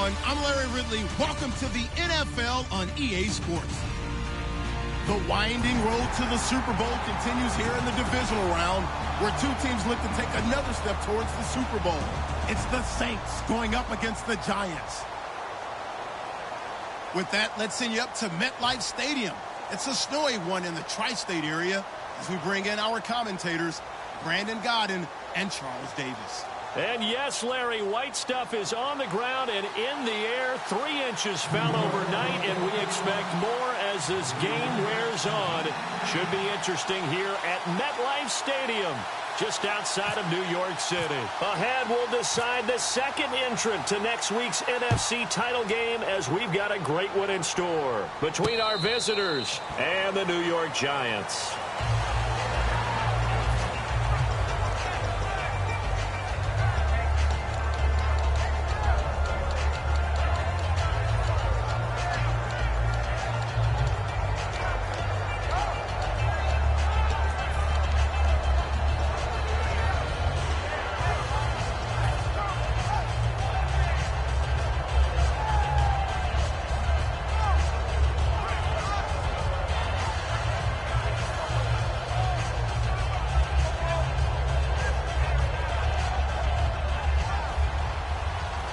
everyone. I'm Larry Ridley. Welcome to the NFL on EA Sports. The winding road to the Super Bowl continues here in the Divisional Round, where two teams look to take another step towards the Super Bowl. It's the Saints going up against the Giants. With that, let's send you up to MetLife Stadium. It's a snowy one in the tri-state area as we bring in our commentators, Brandon Godden and Charles Davis. And yes, Larry, white stuff is on the ground and in the air. 3 inches fell overnight, and we expect more as this game wears on. Should be interesting here at MetLife Stadium, just outside of New York City. Ahead, we'll decide the second entrant to next week's NFC title game, as we've got a great one in store between our visitors and the New York Giants.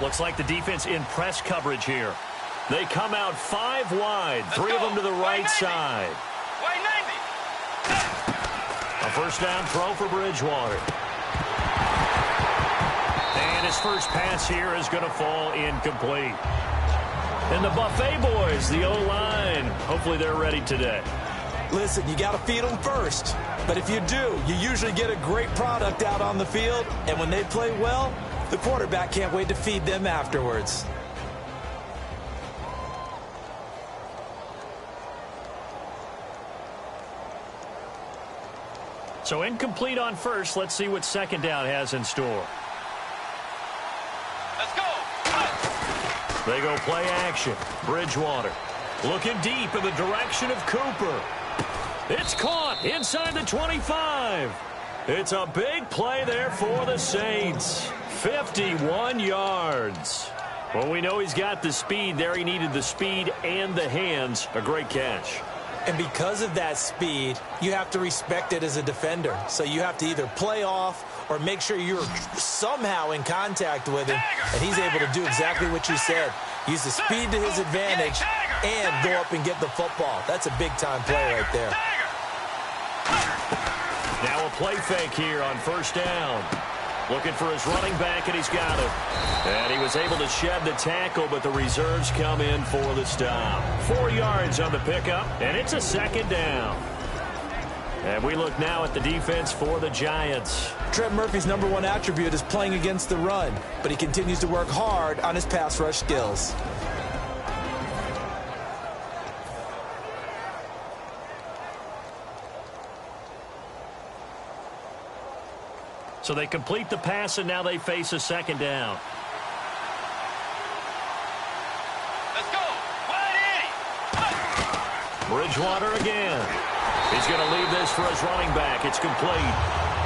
Looks like the defense in press coverage here. They come out 5 wide, 3 of them to the right side. A first down throw for Bridgewater. And his first pass here is going to fall incomplete. And the Buffet boys, the O-line, hopefully they're ready today. Listen, you got to feed them first. But if you do, you usually get a great product out on the field. And when they play well, the quarterback can't wait to feed them afterwards. So incomplete on first. Let's see what second down has in store. Let's go. They go play action. Bridgewater looking deep in the direction of Cooper. It's caught inside the 25. It's a big play there for the Saints. 51 yards. Well, we know he's got the speed there. He needed the speed and the hands. A great catch. And because of that speed, you have to respect it as a defender. So you have to either play off or make sure you're somehow in contact with him. And he's able to do exactly what you said. Use the speed to his advantage and go up and get the football. That's a big-time play right there. Now a play fake here on first down. Looking for his running back, and he's got it. And he was able to shed the tackle, but the reserves come in for the stop. 4 yards on the pickup, and it's a second down. And we look now at the defense for the Giants. Trent Murphy's #1 attribute is playing against the run, but he continues to work hard on his pass rush skills. So they complete the pass, and now they face a second down. Let's go. Bridgewater again. He's going to leave this for his running back. It's complete.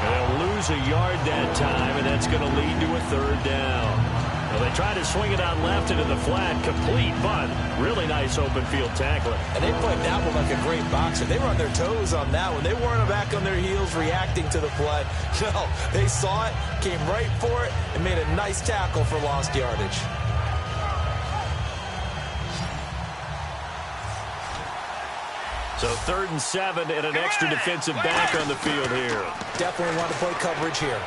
And they'll lose a yard that time, and that's going to lead to a third down. Well, they try to swing it out left into the flat, complete, but really nice open field tackling. And they played that one like a great boxer. They were on their toes on that one. They weren't back on their heels reacting to the play. No, they saw it, came right for it, and made a nice tackle for lost yardage. So 3rd and 7 and an extra defensive back on the field here. Definitely want to play coverage here.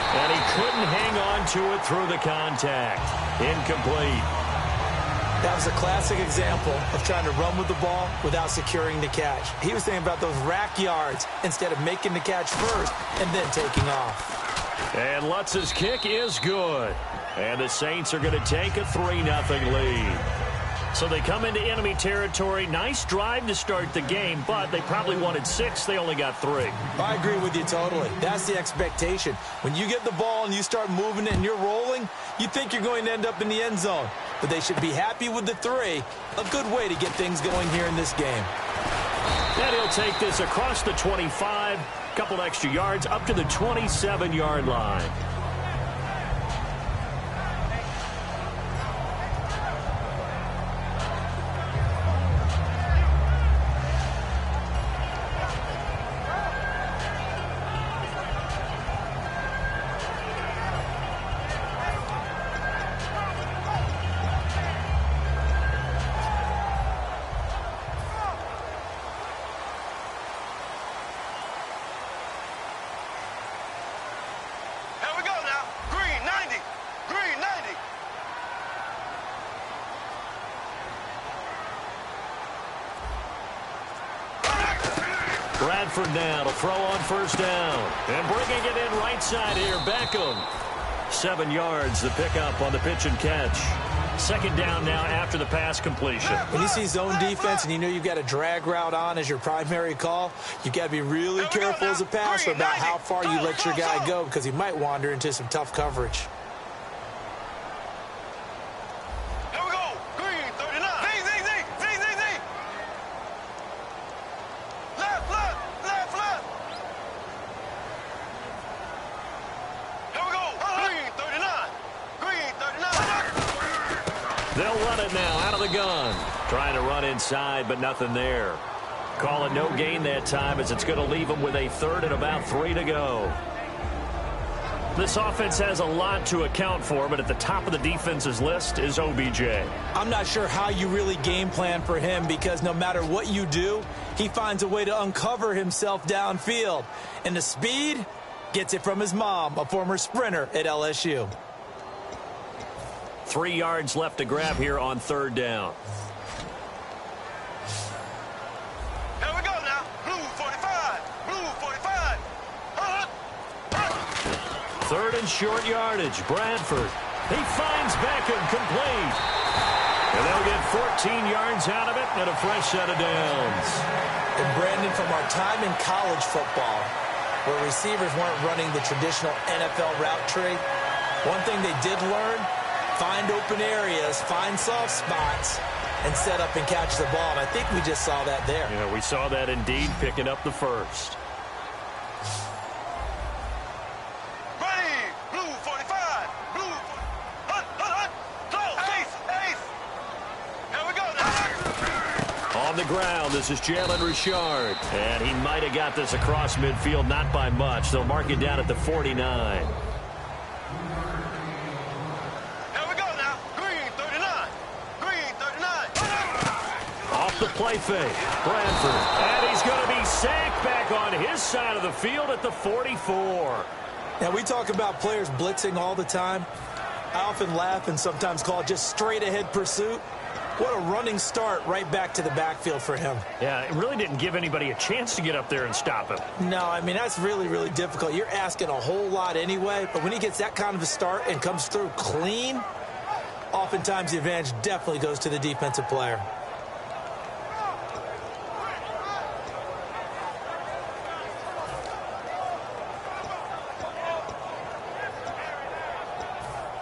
And he couldn't hang on to it through the contact. Incomplete. That was a classic example of trying to run with the ball without securing the catch. He was thinking about those rack yards instead of making the catch first and then taking off. And Lutz's kick is good. And the Saints are going to take a 3-0 lead. So they come into enemy territory. Nice drive to start the game, but they probably wanted 6. They only got 3. I agree with you totally. That's the expectation. When you get the ball and you start moving it and you're rolling, you think you're going to end up in the end zone. But they should be happy with the 3. A good way to get things going here in this game. And he'll take this across the 25, couple extra yards, up to the 27-yard line. Bradford now to throw on first down. And bringing it in right side here, Beckham. 7 yards the pickup on the pitch and catch. Second down now after the pass completion. When you see zone defense and you know you've got a drag route on as your primary call, you've got to be really careful as a passer about how far you let your guy go because he might wander into some tough coverage. Here we go. Green, 39. Z. Left. Here we go. Green, 39. Green, 39. They'll run it now out of the gun. Trying to run inside, but nothing there. Call it no gain that time as it's going to leave them with a third and about 3 to go. This offense has a lot to account for, but at the top of the defense's list is OBJ. I'm not sure how you really game plan for him because no matter what you do, he finds a way to uncover himself downfield. And the speed gets it from his mom, a former sprinter at LSU. 3 yards left to grab here on third down. Here we go now. Blue 45. Third and short yardage. Bradford. He finds Beckham complete. And they'll get 14 yards out of it and a fresh set of downs. And Brandon, from our time in college football, where receivers weren't running the traditional NFL route tree, one thing they did learn, find open areas, find soft spots, and set up and catch the ball. And I think we just saw that there. Yeah, we saw that indeed, picking up the first. Ready. Blue 45. Blue. Hut. Close. Ace. Here we go now. On the ground, this is Jalen Richard. And he might have got this across midfield, not by much. They'll mark it down at the 49. The play fake. Bradford. And he's going to be sacked back on his side of the field at the 44. Now, we talk about players blitzing all the time. I often laugh and sometimes call it just straight-ahead pursuit. What a running start right back to the backfield for him. Yeah, it really didn't give anybody a chance to get up there and stop him. No, I mean, that's really, really difficult. You're asking a whole lot anyway, but when he gets that kind of a start and comes through clean, oftentimes the advantage definitely goes to the defensive player.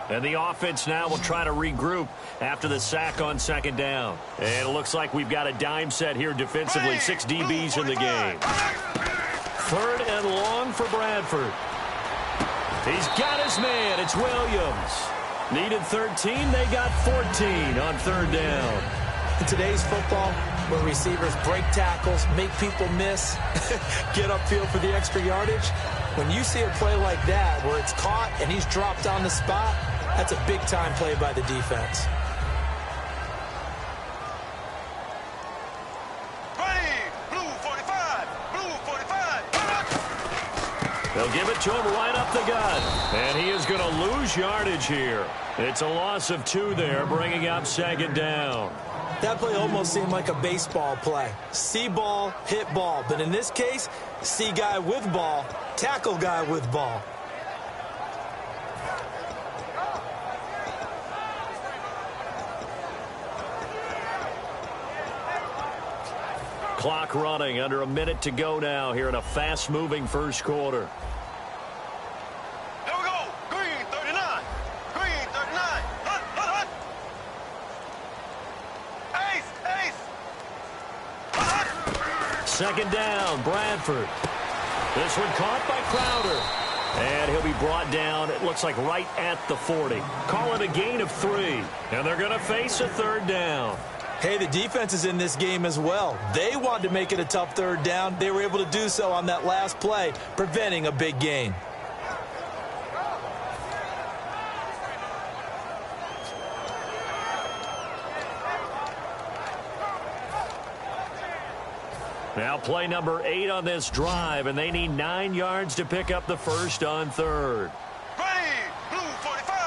And the offense now will try to regroup after the sack on second down. And it looks like we've got a dime set here defensively. 6 DBs in the game. Third and long for Bradford. He's got his man. It's Williams. Needed 13. They got 14 on third down. In today's football, where receivers break tackles, make people miss, get upfield for the extra yardage, when you see a play like that where it's caught and he's dropped on the spot, that's a big-time play by the defense. Ready. Blue 45. They'll give it to him right up the gut. And he is going to lose yardage here. It's a loss of 2 there, bringing up second down. That play almost seemed like a baseball play. See ball, hit ball. But in this case, see guy with ball, tackle guy with ball. Clock running, under a minute to go now here in a fast-moving first quarter. Here we go. Green 39. Hut. Ace. Second down, Bradford. This one caught by Crowder. And he'll be brought down, it looks like right at the 40. Call it a gain of 3. And they're going to face a third down. Hey, the defense is in this game as well. They wanted to make it a tough third down. They were able to do so on that last play, preventing a big gain. Now play number 8 on this drive, and they need 9 yards to pick up the first on third. Ready. Blue 45.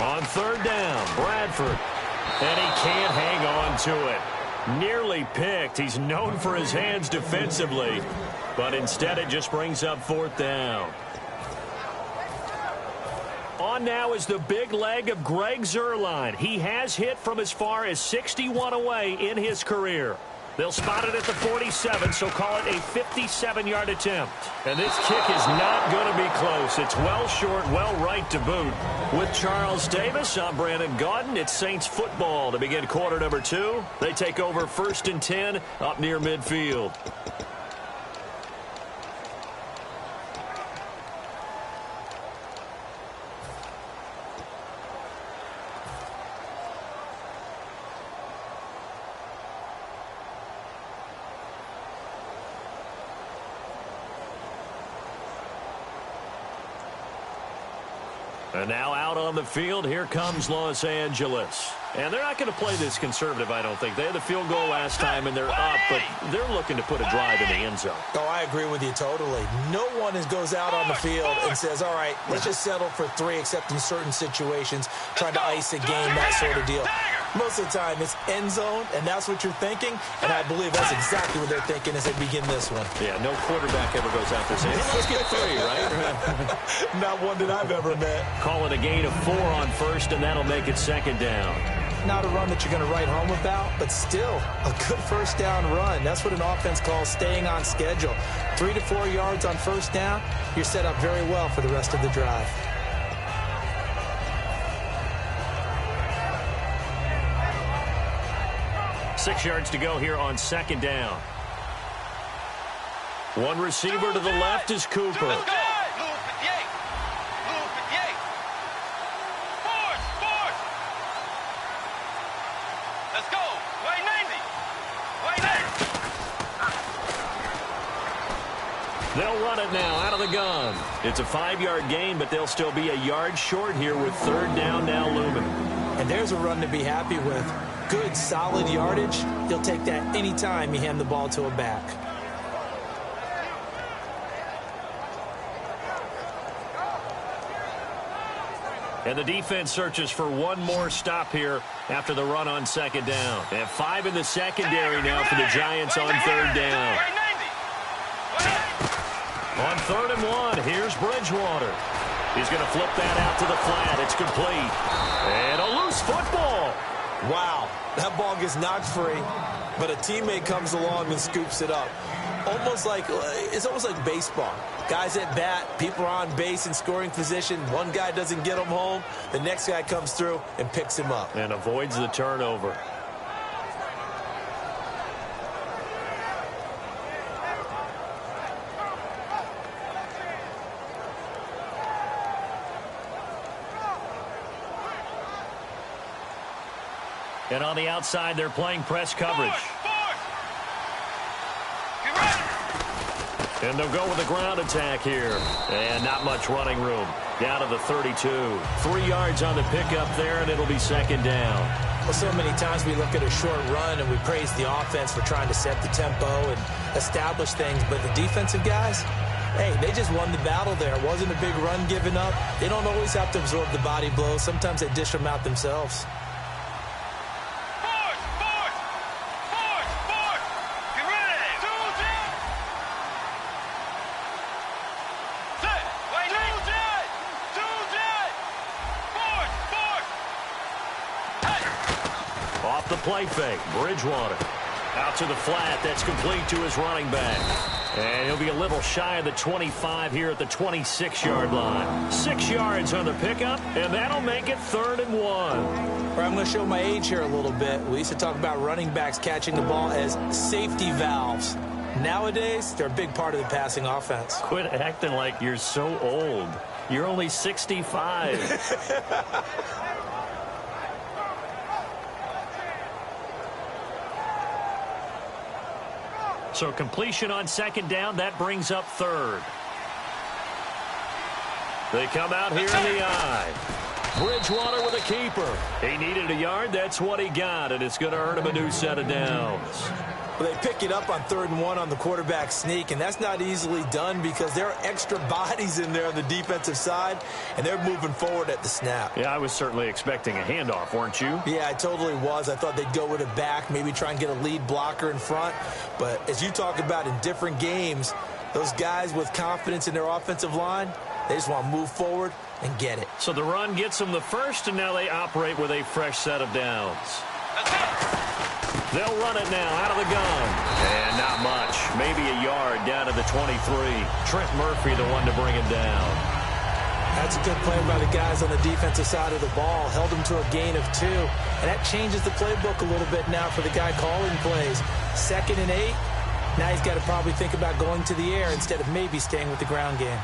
On third down, Bradford. And he can't hang on to it. Nearly picked. He's known for his hands defensively, but instead it just brings up fourth down. On now is the big leg of Greg Zuerlein. He has hit from as far as 61 away in his career. They'll spot it at the 47, so call it a 57-yard attempt. And this kick is not going to be close. It's well short, well right to boot. With Charles Davis, I'm Brandon Gaudin. It's Saints football to begin quarter number 2. They take over 1st and 10 up near midfield. And now out on the field, here comes Los Angeles. And they're not going to play this conservative, I don't think. They had the field goal last time, and they're up, but they're looking to put a drive in the end zone. Oh, I agree with you totally. No one goes out on the field and says, all right, let's just settle for 3, except in certain situations, trying to ice a game, that sort of deal. Most of the time, it's end zone, and that's what you're thinking, and I believe that's exactly what they're thinking as they begin this one. Yeah, no quarterback ever goes out there saying, hey, let's get 3, right? Not one that I've ever met. Call it a gain of 4 on first, and that'll make it 2nd down. Not a run that you're going to write home about, but still a good first down run. That's what an offense calls staying on schedule. 3 to 4 yards on first down, you're set up very well for the rest of the drive. Six yards to go here on 2nd down. One receiver to the left is Cooper. They'll run it now out of the gun. It's a 5-yard gain, but they'll still be a yard short here with 3rd down now looming. And there's a run to be happy with. Good, solid yardage. He'll take that anytime you hand the ball to a back. And the defense searches for one more stop here after the run on 2nd down. And 5 in the secondary now for the Giants on 3rd down. On 3rd and 1, here's Bridgewater. He's going to flip that out to the flat. It's complete. And a loose football. Wow, that ball gets knocked free, but a teammate comes along and scoops it up. It's almost like baseball. Guys at bat, people are on base in scoring position. One guy doesn't get him home. The next guy comes through and picks him up. And avoids the turnover. And on the outside, they're playing press coverage. And they'll go with a ground attack here. And not much running room. Down to the 32. 3 yards on the pickup there, and it'll be 2nd down. Well, so many times we look at a short run and we praise the offense for trying to set the tempo and establish things. But the defensive guys, hey, they just won the battle there. It wasn't a big run given up. They don't always have to absorb the body blows. Sometimes they dish them out themselves. Off the play fake, Bridgewater. Out to the flat, that's complete to his running back. And he'll be a little shy of the 25 here at the 26-yard line. 6 yards on the pickup, and that'll make it 3rd and 1. I'm going to show my age here a little bit. We used to talk about running backs catching the ball as safety valves. Nowadays, they're a big part of the passing offense. Quit acting like you're so old. You're only 65. So completion on 2nd down, that brings up 3rd. They come out here in the eye. Bridgewater with a keeper. He needed a yard, that's what he got, and it's going to earn him a new set of downs. Well, they pick it up on 3rd and 1 on the quarterback sneak, and that's not easily done because there are extra bodies in there on the defensive side, and they're moving forward at the snap. Yeah, I was certainly expecting a handoff, weren't you? Yeah, I totally was. I thought they'd go with it back, maybe try and get a lead blocker in front. But as you talk about in different games, those guys with confidence in their offensive line, they just want to move forward and get it. So the run gets them the first, and now they operate with a fresh set of downs. They'll run it now out of the gun. And not much. Maybe a yard down to the 23. Trent Murphy the one to bring him down. That's a good play by the guys on the defensive side of the ball. Held him to a gain of 2. And that changes the playbook a little bit now for the guy calling plays. 2nd and 8. Now he's got to probably think about going to the air instead of maybe staying with the ground game.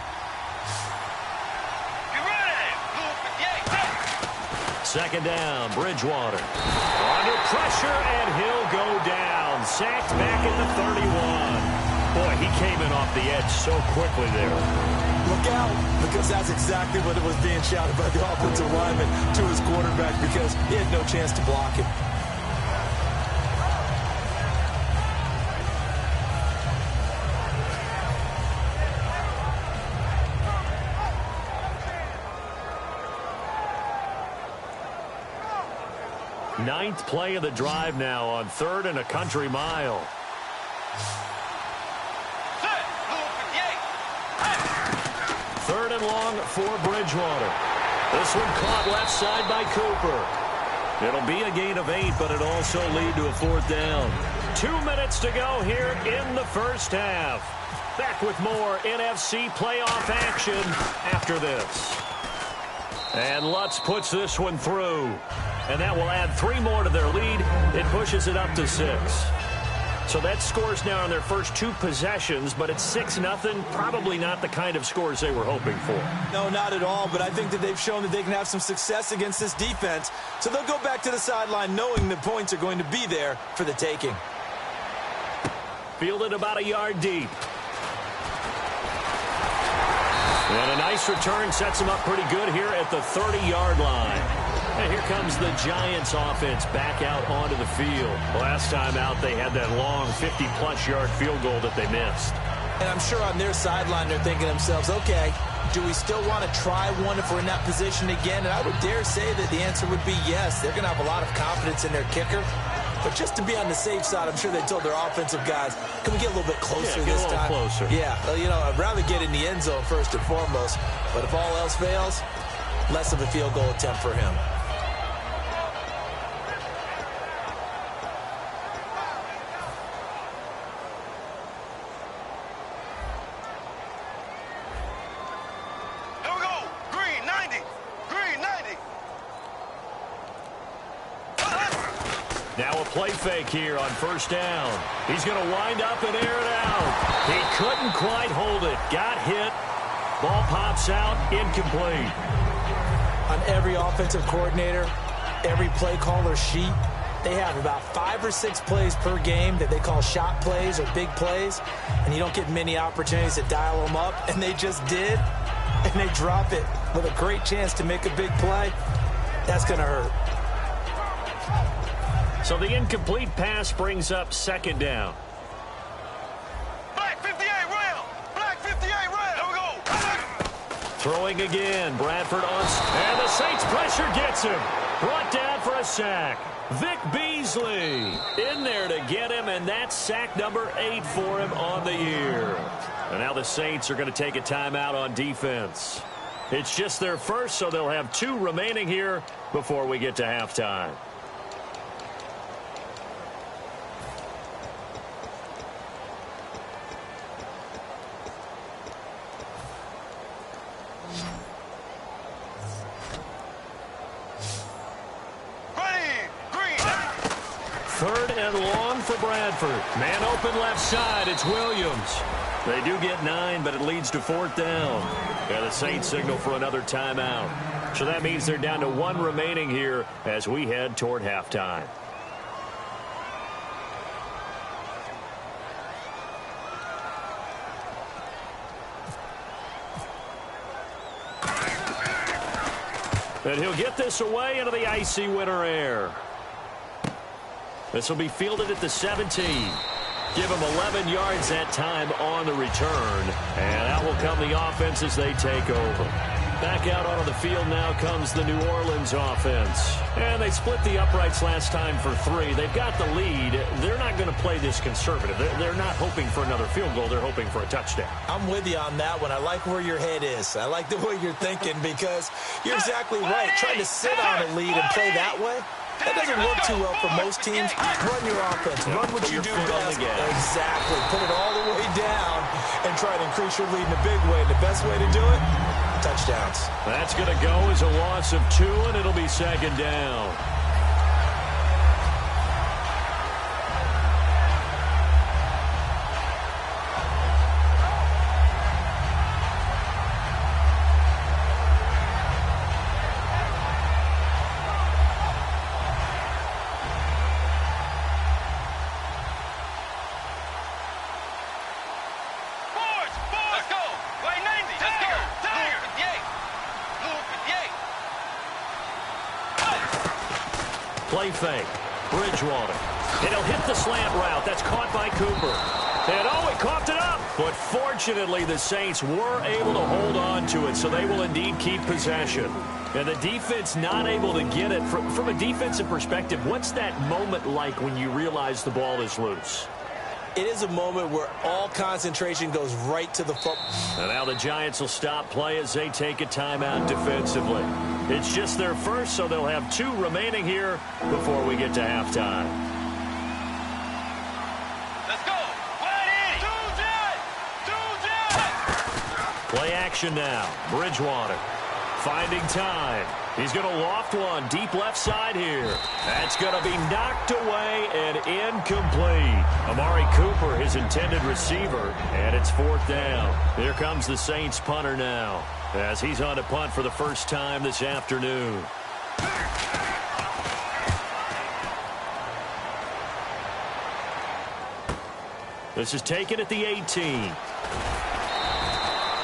Second down, Bridgewater. Under pressure, and he'll go down. Sacked back at the 31. Boy, he came in off the edge so quickly there. Look out, because that's exactly what it was being shouted by the offensive lineman to his quarterback because he had no chance to block him. Ninth play of the drive now on 3rd and a country mile. Third and long for Bridgewater. This one caught left side by Cooper. It'll be a gain of 8, but it'll also lead to a 4th down. 2 minutes to go here in the first half. Back with more NFC playoff action after this. And Lutz puts this one through. And that will add 3 more to their lead. It pushes it up to 6. So that scores now on their first 2 possessions, but it's 6-0. Probably not the kind of scores they were hoping for. No, not at all, but I think that they've shown that they can have some success against this defense. So they'll go back to the sideline knowing the points are going to be there for the taking. Fielded about a yard deep. And a nice return sets them up pretty good here at the 30-yard line. And here comes the Giants offense back out onto the field. Last time out, they had that long 50-plus yard field goal that they missed. And I'm sure on their sideline, they're thinking to themselves, okay, do we still want to try one if we're in that position again? And I would dare say that the answer would be yes. They're going to have a lot of confidence in their kicker. But just to be on the safe side, I'm sure they told their offensive guys, can we get a little bit closer this time? Closer. Yeah, well, you know, I'd rather get in the end zone first and foremost. But if all else fails, less of a field goal attempt for him. Now a play fake here on first down. He's going to wind up and air it out. He couldn't quite hold it. Got hit. Ball pops out. Incomplete. On every offensive coordinator, every play caller sheet, they have about 5 or 6 plays per game that they call shot plays or big plays, and you don't get many opportunities to dial them up, and they just did, and they drop it with a great chance to make a big play. That's going to hurt. So the incomplete pass brings up second down. Black 58 rail. Black 58 rail. Here we go. Throwing again. Bradford on. And the Saints pressure gets him. Brought down for a sack. Vic Beasley in there to get him, and that's sack number 8 for him on the year. And now the Saints are going to take a timeout on defense. It's just their first, so they'll have 2 remaining here before we get to halftime. Third and long for Bradford. Man open left side. It's Williams. They do get 9, but it leads to 4th down. And the Saints signal for another timeout. So that means they're down to 1 remaining here as we head toward halftime. And he'll get this away into the icy winter air. This will be fielded at the 17. Give them 11 yards that time on the return. And out will come the offense as they take over. Back out onto the field now comes the New Orleans offense. And they split the uprights last time for 3. They've got the lead. They're not going to play this conservative. They're not hoping for another field goal. They're hoping for a touchdown. I'm with you on that one. I like where your head is. I like the way you're thinking because you're exactly right. Trying to sit on a lead and play that way, that doesn't work too well for most teams. Run your offense. Run what you do best. Exactly. Put it all the way down and try to increase your lead in a big way. The best way to do it, touchdowns. That's going to go as a loss of 2, and it'll be second down. Play fake. Bridgewater. It'll hit the slant route. That's caught by Cooper. And he coughed it up. But fortunately, the Saints were able to hold on to it, so they will indeed keep possession. And the defense not able to get it. From a defensive perspective, what's that moment like when you realize the ball is loose? It is a moment where all concentration goes right to the football. And now the Giants will stop play as they take a timeout defensively. It's just their first, so they'll have 2 remaining here before we get to halftime. Let's go. Play action now. Bridgewater finding time. He's going to loft one deep left side here. That's going to be knocked away and incomplete. Amari Cooper, his intended receiver, and it's 4th down. Here comes the Saints punter now as he's on to punt for the first time this afternoon. This is taken at the 18.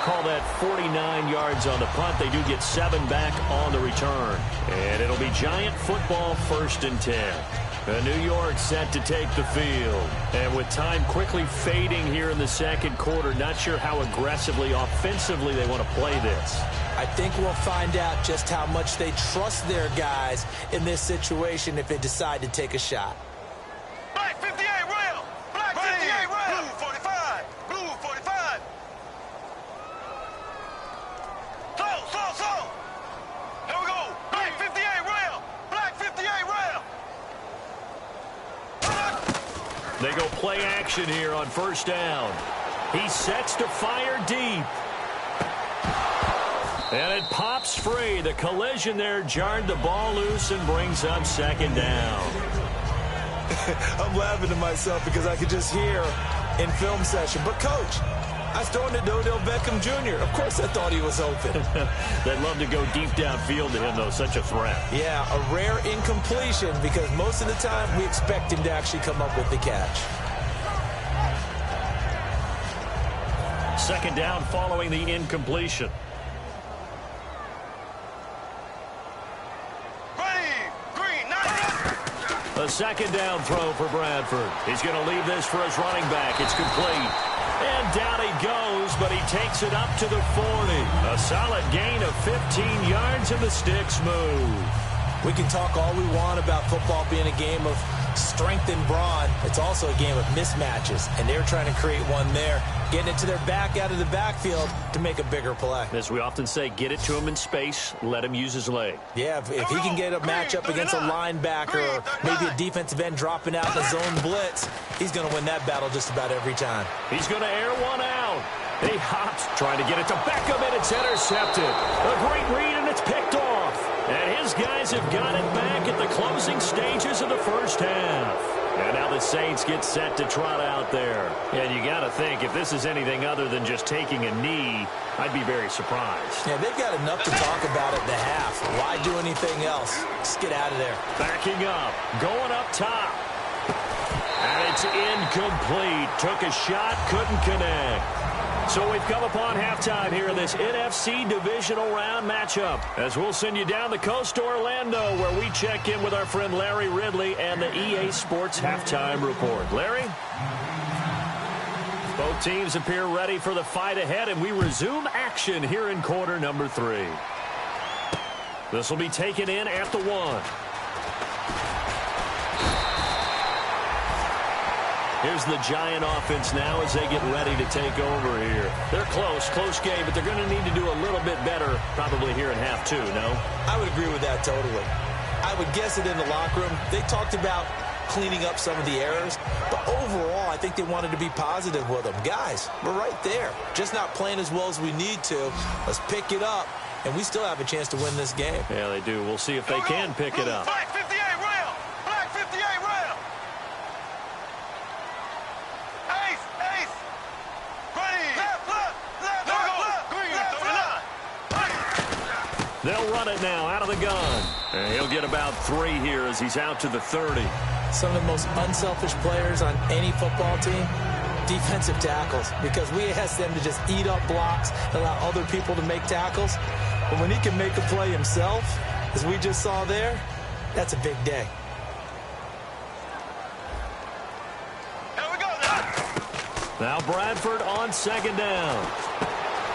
Call that 49 yards on the punt. They do get 7 back on the return. And it'll be Giant football 1st and 10. New York set to take the field. And with time quickly fading here in the second quarter, not sure how aggressively, offensively they want to play this. I think we'll find out just how much they trust their guys in this situation if they decide to take a shot. Black 58 rail. Black 58 rail. Blue 45. Blue 45. Slow. Here we go. Black 58 rail. Black 58 rail. They go play action here on 1st down. He sets to fire deep. And it pops free. The collision there jarred the ball loose and brings up 2nd down. I'm laughing to myself because I could just hear in film session. But, Coach, I was throwing to Odell Beckham Jr. Of course I thought he was open. They'd love to go deep downfield to him, though. Such a threat. Yeah, a rare incompletion because most of the time we expect him to actually come up with the catch. 2nd down following the incompletion. A 2nd down throw for Bradford. He's going to leave this for his running back. It's complete. And down he goes, but he takes it up to the 40. A solid gain of 15 yards, and the sticks move. We can talk all we want about football being a game of strength and brawn. It's also a game of mismatches, and they're trying to create one there, getting it to their back out of the backfield to make a bigger play. As we often say, get it to him in space, let him use his leg. Yeah, if he can get a matchup against a linebacker or maybe a defensive end dropping out in the zone blitz, he's going to win that battle just about every time. He's going to air one out. He hops, trying to get it to Beckham, and it's intercepted. A great read, and it's picked off. And his guys have got it back at the closing stages of the first half. And now the Saints get set to trot out there. And you got to think, if this is anything other than just taking a knee, I'd be very surprised. Yeah, they've got enough to talk about at the half. Why do anything else? Just get out of there. Backing up, going up top. And it's incomplete. Took a shot, couldn't connect. So we've come upon halftime here in this NFC Divisional Round matchup, as we'll send you down the coast to Orlando, where we check in with our friend Larry Ridley and the EA Sports Halftime Report. Larry? Both teams appear ready for the fight ahead, and we resume action here in quarter number 3. This will be taken in at the 1. Here's the Giant offense now as they get ready to take over here. They're close game, but they're going to need to do a little bit better probably here in half 2, no? I would agree with that totally. I would guess it in the locker room. They talked about cleaning up some of the errors, but overall, I think they wanted to be positive with them. Guys, we're right there. Just not playing as well as we need to. Let's pick it up, and we still have a chance to win this game. Yeah, they do. We'll see if they can pick it up. Black 58 rail. Black 58 rail. Ace. Ready. Left. Green, 39. They'll run it now out of the gun. And he'll get about 3 here as he's out to the 30. Some of the most unselfish players on any football team, defensive tackles, because we ask them to just eat up blocks, allow other people to make tackles. But when he can make a play himself, as we just saw there, that's a big day. Here we go now. Now Bradford on 2nd down.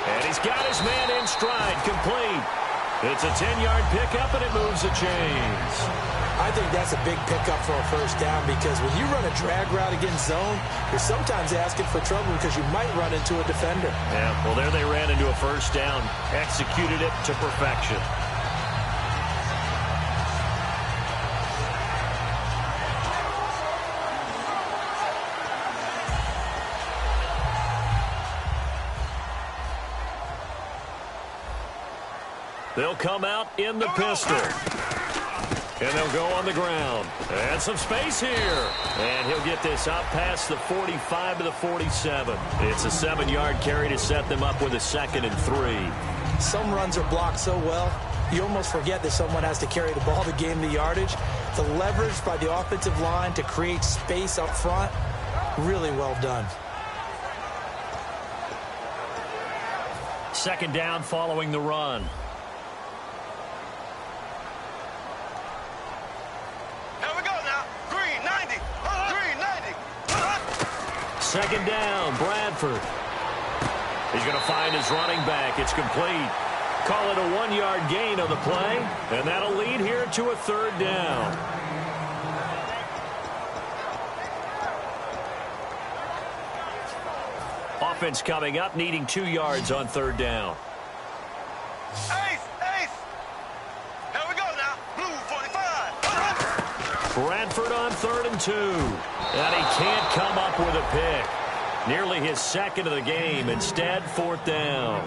And he's got his man in stride, complete. It's a 10-yard pickup, and it moves the chains. I think that's a big pickup for a first down, because when you run a drag route against zone, you're sometimes asking for trouble because you might run into a defender. Yeah, well, there they ran into a first down, executed it to perfection. They'll come out in the pistol. And they'll go on the ground. And some space here. And he'll get this up past the 45 to the 47. It's a 7-yard carry to set them up with a 2nd and 3. Some runs are blocked so well, you almost forget that someone has to carry the ball to gain the yardage. The leverage by the offensive line to create space up front, really well done. 2nd down following the run. Second down, Bradford. He's going to find his running back. It's complete. Call it a 1-yard gain on the play, and that'll lead here to a 3rd down. Offense coming up, needing 2 yards on 3rd down. Ace. Here we go now. Blue 45. Bradford on 3rd and 2. And he can't come up with a pick. Nearly his 2nd of the game. Instead, 4th down.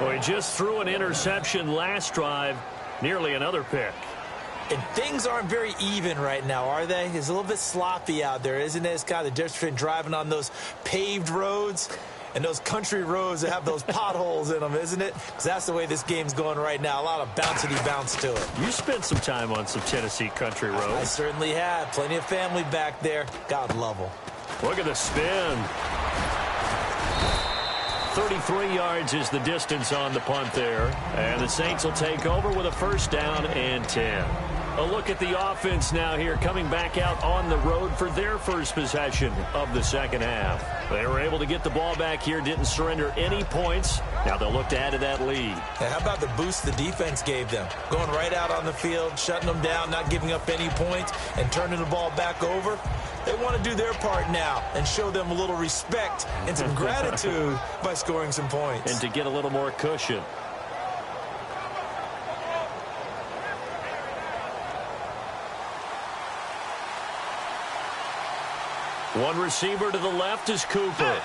Well, he just threw an interception last drive. Nearly another pick. And things aren't very even right now, are they? It's a little bit sloppy out there, isn't it? It's kind of the difference between driving on those paved roads and those country roads that have those potholes in them, isn't it? Because that's the way this game's going right now. A lot of bouncy bounce to it. You spent some time on some Tennessee country roads. I certainly have. Plenty of family back there. God love them. Look at the spin. 33 yards is the distance on the punt there. And the Saints will take over with a 1st down and 10. A look at the offense now here, coming back out on the road for their first possession of the 2nd half. They were able to get the ball back here, didn't surrender any points. Now they'll look to add to that lead. And how about the boost the defense gave them? Going right out on the field, shutting them down, not giving up any points, and turning the ball back over. They want to do their part now and show them a little respect and some gratitude by scoring some points. And to get a little more cushion. One receiver to the left is Cooper.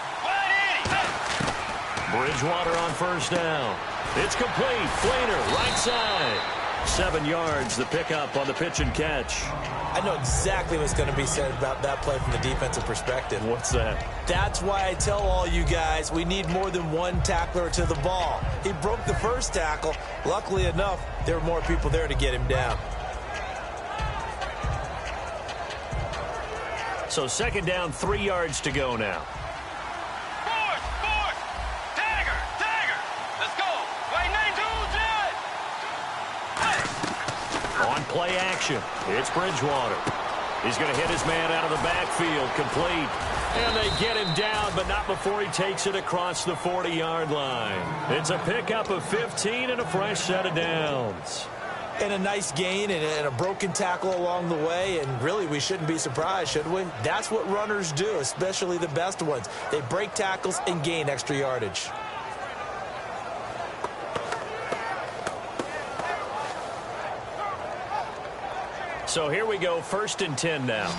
Bridgewater on 1st down. It's complete. Flainer, right side. 7 yards, the pickup on the pitch and catch. I know exactly what's going to be said about that play from the defensive perspective. What's that? That's why I tell all you guys we need more than one tackler to the ball. He broke the first tackle. Luckily enough, there were more people there to get him down. So 2nd down, 3 yards to go now. Force. Tagger. Let's go. Right 9-2, On play action, it's Bridgewater. He's going to hit his man out of the backfield, complete. And they get him down, but not before he takes it across the 40-yard line. It's a pickup of 15 and a fresh set of downs. And a nice gain and a broken tackle along the way, and really we shouldn't be surprised, should we? That's what runners do, especially the best ones. They break tackles and gain extra yardage. So here we go, 1st and 10 now.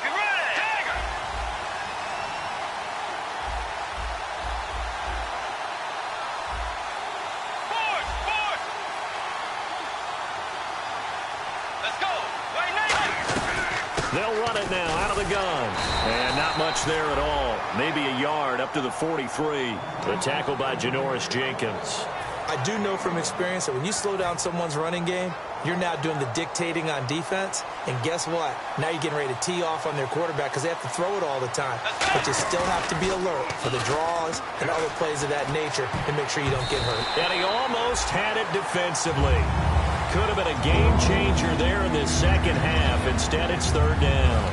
Get ready! Tiger! Forward! Forward! Let's go! Right now! They'll run it now out of the gun. And not much there at all. Maybe a yard up to the 43. The tackle by Janoris Jenkins. I do know from experience that when you slow down someone's running game, you're now doing the dictating on defense. And guess what? Now you're getting ready to tee off on their quarterback because they have to throw it all the time. But you still have to be alert for the draws and other plays of that nature and make sure you don't get hurt. And he almost had it defensively. Could have been a game changer there in this second half. Instead, it's 3rd down.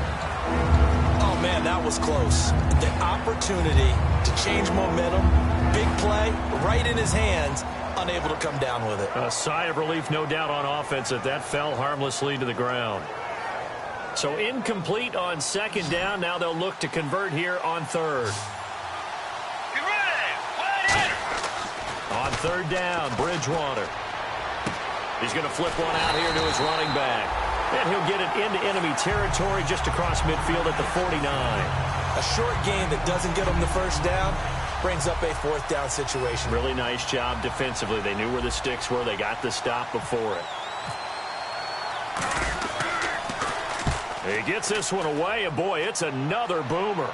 Oh, man, that was close. The opportunity to change momentum, big play, right in his hands, unable to come down with it. A sigh of relief, no doubt, on offense that fell harmlessly to the ground. So incomplete on 2nd down. Now they'll look to convert here on 3rd. Get ready! Wide hitter! On 3rd down, Bridgewater. He's going to flip one out here to his running back. And he'll get it into enemy territory just across midfield at the 49. A short game that doesn't get him the 1st down brings up a 4th down situation. Really nice job defensively. They knew where the sticks were. They got the stop before it. He gets this one away, and boy, it's another boomer.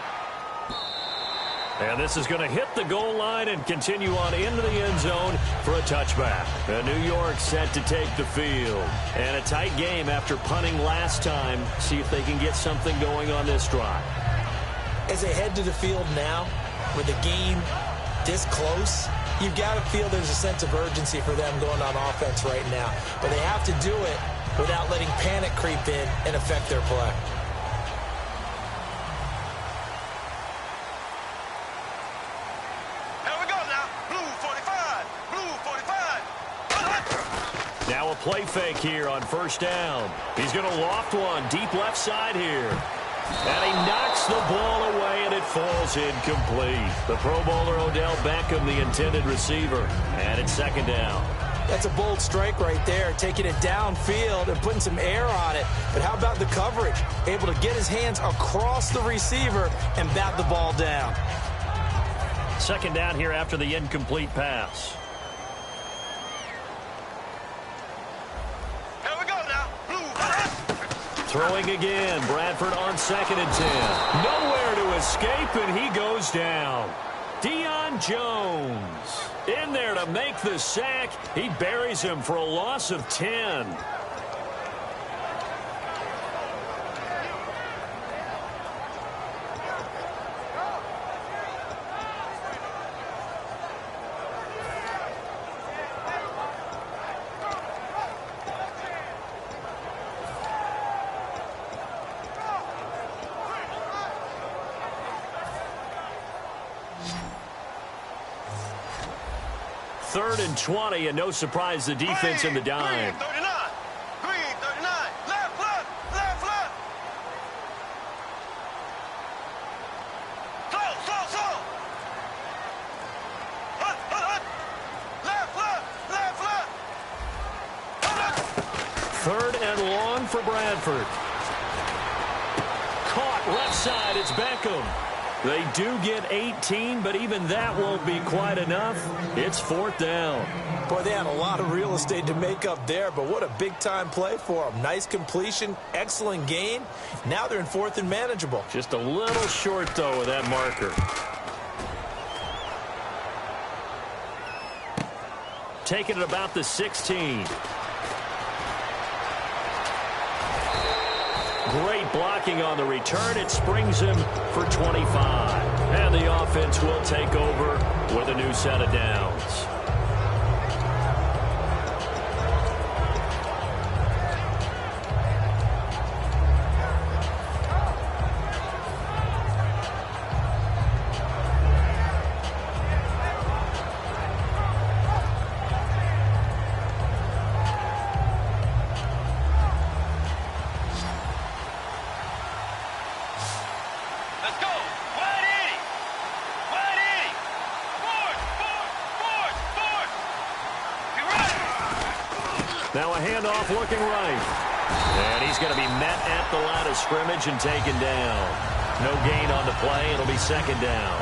And this is going to hit the goal line and continue on into the end zone for a touchback. And New York set to take the field. And a tight game after punting last time. See if they can get something going on this drive. As they head to the field now, with the game this close, you've got to feel there's a sense of urgency for them going on offense right now. But they have to do it without letting panic creep in and affect their play. Here we go now. Blue 45. Blue 45. Now a play fake here on 1st down. He's going to loft one deep left side here. And he knocks the ball away, and it falls incomplete. The Pro Bowler Odell Beckham, the intended receiver. And it's 2nd down. That's a bold strike right there, taking it downfield and putting some air on it. But how about the coverage? Able to get his hands across the receiver and bat the ball down. 2nd down here after the incomplete pass. Here we go now. Blue 45. Throwing again. Bradford on 2nd and 10. Nowhere to escape, and he goes down. Deion Jones in there to make the sack. He buries him for a loss of 10. Third and 20, and no surprise, the defense in the dime. Green 39. Green 39. Left, left, left, left. Slow, slow, slow. Hut, hut, hut. Left, left, left, left. 3rd and long for Bradford. Caught left side, it's Beckham. They do get 18, but even that won't be quite enough. It's 4th down. Boy, they had a lot of real estate to make up there, but what a big-time play for them. Nice completion, excellent gain. Now they're in 4th and manageable. Just a little short, though, with that marker. Taking it about the 16. Great blocking on the return. It springs him for 25. And the offense will take over with a new set of downs. go. Wide 80. Wide 80. Forward, forward, forward, forward. Be right. Now a handoff looking right. And he's going to be met at the line of scrimmage and taken down. No gain on the play. It'll be second down.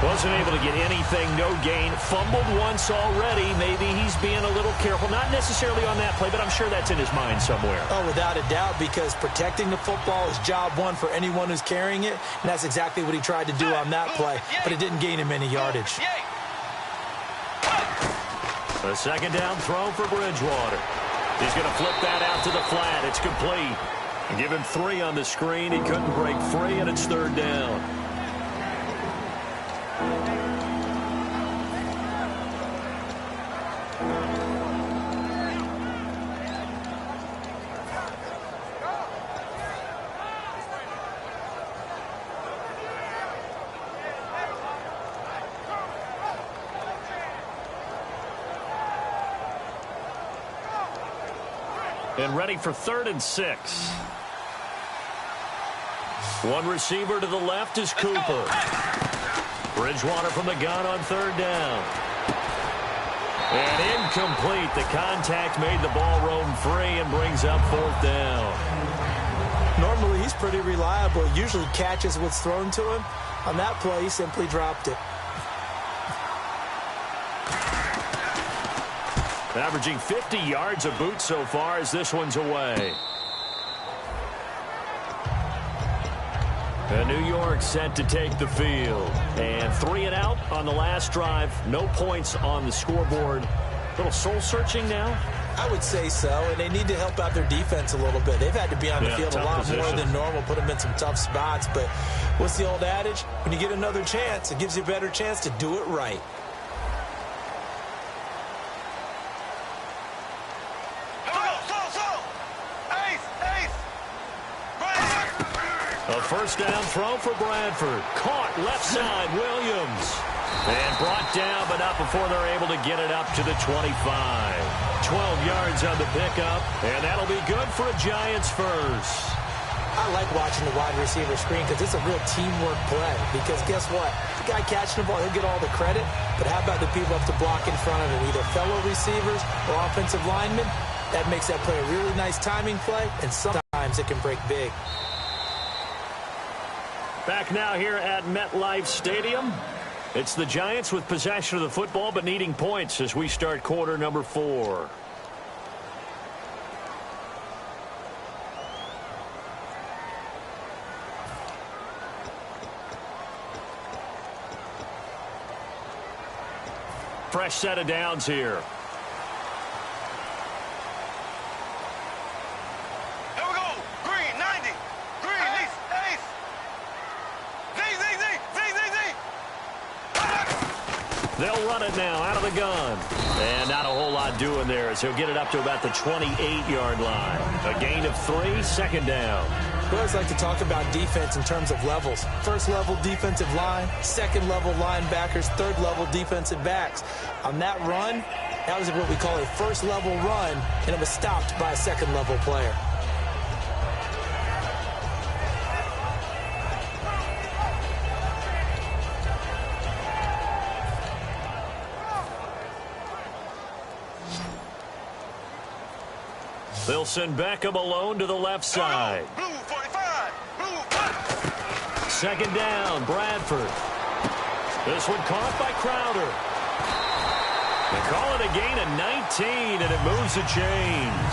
Wasn't able to get anything, no gain. Fumbled once already. Maybe he's being a little careful. Not necessarily on that play, but I'm sure that's in his mind somewhere. Oh, without a doubt, because protecting the football is job one for anyone who's carrying it, and that's exactly what he tried to do on that play, but it didn't gain him any yardage. A second down throw for Bridgewater. He's going to flip that out to the flat. It's complete. Give him 3 on the screen. He couldn't break free, and it's third down. And ready for 3rd and 6. One receiver to the left is Cooper. Bridgewater from the gun on 3rd down. And incomplete. The contact made the ball roam free and brings up 4th down. Normally, he's pretty reliable. Usually catches what's thrown to him. On that play, he simply dropped it. Averaging 50 yards a boot so far as this one's away. And New York set to take the field. And 3 and out on the last drive. No points on the scoreboard. A little soul-searching now? I would say so, and they need to help out their defense a little bit. They've had to be on the field a lot more than normal, put them in some tough spots. But what's the old adage? When you get another chance, it gives you a better chance to do it right. A first down throw for Bradford. Caught left side, Williams. And brought down, but not before they're able to get it up to the 25. 12 yards on the pickup, and that'll be good for a Giants first. I like watching the wide receiver screen because it's a real teamwork play. Because guess what? The guy catching the ball, he'll get all the credit. But how about the people have to block in front of him, either fellow receivers or offensive linemen? That makes that play a really nice timing play, and sometimes it can break big. Back now here at MetLife Stadium. It's the Giants with possession of the football but needing points as we start quarter number 4. Fresh set of downs here. Here we go. Green, 90. Green, ace, ace. Z. They'll run it now out of the gun. And not a whole lot doing there as he'll get it up to about the 28-yard line. A gain of 3, second down. We always like to talk about defense in terms of levels. First level defensive line, second level linebackers, third level defensive backs. On that run, that was what we call a first level run, and it was stopped by a second level player. They'll send Beckham alone to the left side. Blue 45. Blue 45. Second down, Bradford. This one caught by Crowder. They call it a gain of 19, and it moves the chains.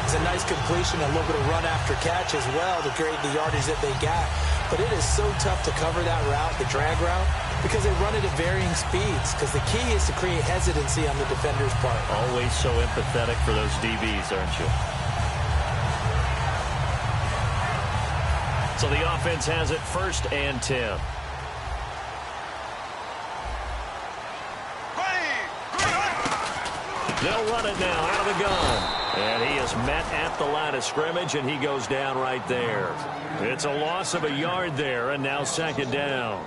It's a nice completion, a little bit of run after catch as well to create the yardage that they got. But it is so tough to cover that route, the drag route, because they run it at varying speeds. Because the key is to create hesitancy on the defender's part. Always so empathetic for those DBs, aren't you? So the offense has it 1st and 10. They'll run it now out of the gun. And he is met at the line of scrimmage, and he goes down right there. It's a loss of a yard there, and now second down.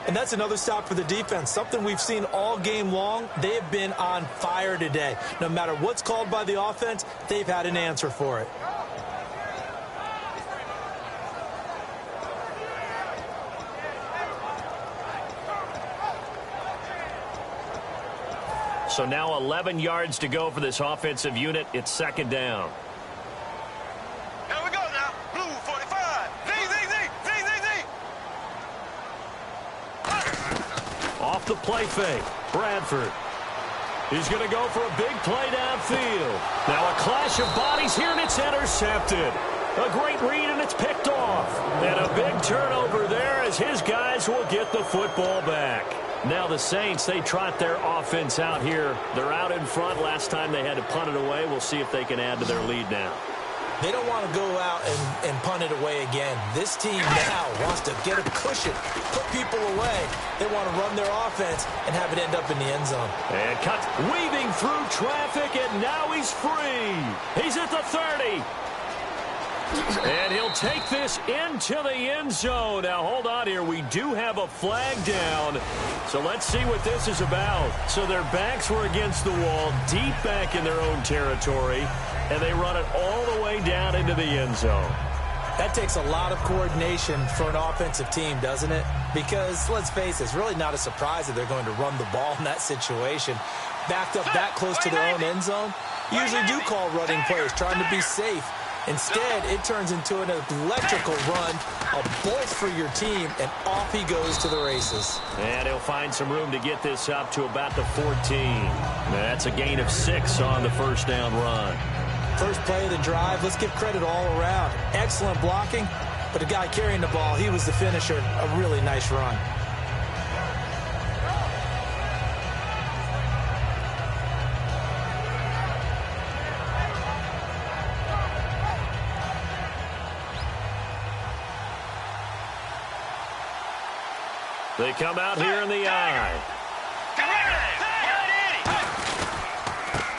And that's another stop for the defense. Something we've seen all game long. They have been on fire today. No matter what's called by the offense, they've had an answer for it. So now 11 yards to go for this offensive unit. It's second down. Here we go now. Blue 45. Z. Off the play fake. Bradford. He's going to go for a big play downfield. Now a clash of bodies here, and it's intercepted. A great read, and it's picked off. And a big turnover there as his guys will get the football back. Now the Saints, they trot their offense out here. They're out in front. Last time they had to punt it away. We'll see if they can add to their lead now. They don't want to go out and punt it away again. This team now wants to get a cushion, put people away. They want to run their offense and have it end up in the end zone. And cut, weaving through traffic, and now he's free. He's at the 30. And he'll take this into the end zone. Now, hold on here. We do have a flag down. So let's see what this is about. So their backs were against the wall, deep back in their own territory, and they run it all the way down into the end zone. That takes a lot of coordination for an offensive team, doesn't it? Because, let's face it, it's really not a surprise that they're going to run the ball in that situation. Backed up that close to their own end zone, usually do call running plays, trying to be safe. Instead, it turns into an electrical run, a bolt for your team, and off he goes to the races. And he'll find some room to get this up to about the 14. That's a gain of 6 on the first down run. First play of the drive, let's give credit all around. Excellent blocking, but the guy carrying the ball, he was the finisher. A really nice run. They come out here in the eye.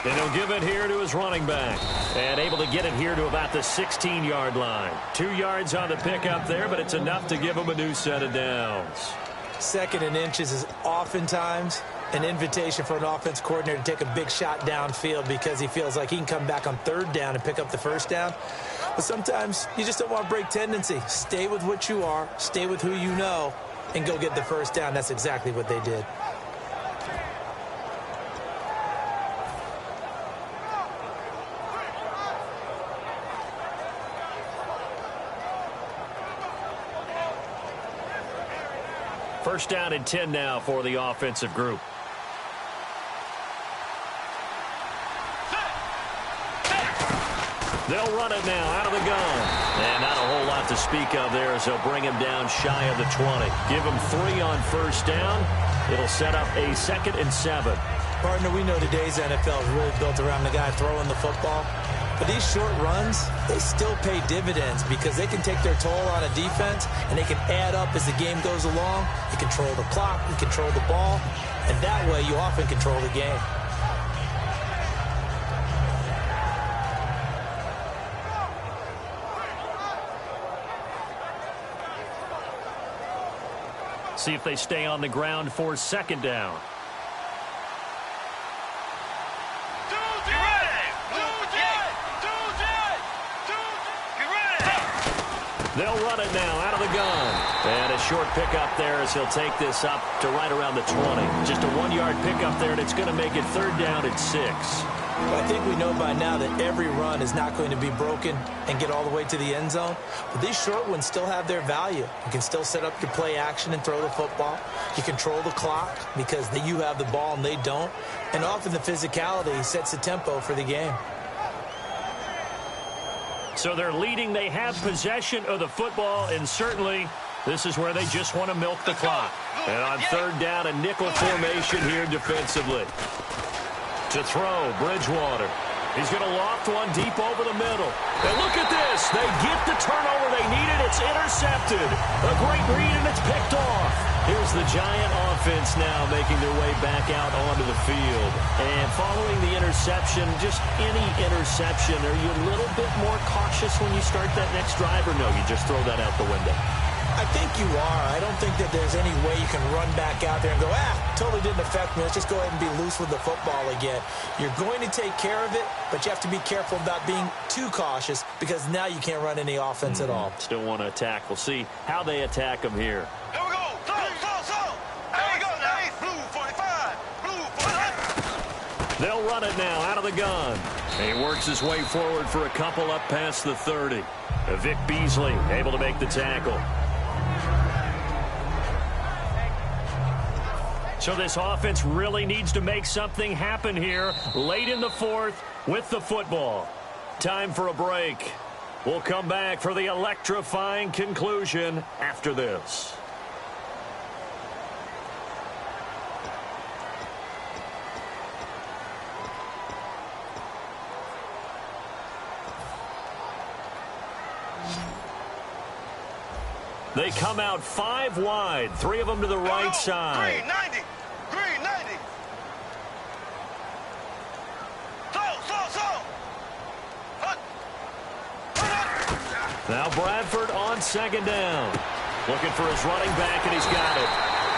And he'll give it here to his running back. And able to get it here to about the 16-yard line. 2 yards on the pickup there, but it's enough to give him a new set of downs. Second and inches is oftentimes an invitation for an offense coordinator to take a big shot downfield because he feels like he can come back on third down and pick up the first down. But sometimes you just don't want to break tendency. Stay with what you are. Stay with who you know. And go get the first down. That's exactly what they did. First down and 10 now for the offensive group. They'll run it now out of the gun. And not a whole lot to speak of there as they'll bring him down shy of the 20. Give him 3 on first down. It'll set up a 2nd and 7. Partner, we know today's NFL is really built around the guy throwing the football. But these short runs, they still pay dividends because they can take their toll on a defense and they can add up as the game goes along. You control the clock, you control the ball, and that way you often control the game. See if they stay on the ground for second down. They'll run it now out of the gun. And a short pickup there as he'll take this up to right around the 20. Just a 1-yard pickup there, and it's going to make it third down and 6. I think we know by now that every run is not going to be broken and get all the way to the end zone. But these short ones still have their value. You can still set up your play action and throw the football. You control the clock because you have the ball and they don't. And often the physicality sets the tempo for the game. So they're leading. They have possession of the football, and certainly this is where they just want to milk the clock. And on third down, a nickel formation here defensively. To throw, Bridgewater. He's going to loft one deep over the middle. And look at this. They get the turnover they needed. It's intercepted. A great read, and it's picked off. Here's the Giant offense now making their way back out onto the field. And following the interception, just any interception, are you a little bit more cautious when you start that next drive, or no, you just throw that out the window? I think you are. I don't think that there's any way you can run back out there and go, totally didn't affect me. Let's just go ahead and be loose with the football again. You're going to take care of it, but you have to be careful about being too cautious because now you can't run any offense at all. Still want to attack. We'll see how they attack them here. Here we go. Throw. There we go now. Blue 45. Blue 45. They'll run it now out of the gun. He works his way forward for a couple up past the 30. Vic Beasley able to make the tackle. So this offense really needs to make something happen here late in the fourth with the football. Time for a break. We'll come back for the electrifying conclusion after this. They come out 5 wide, 3 of them to the right side. Green 90. Green 90. Now Bradford on second down. Looking for his running back, and he's got it.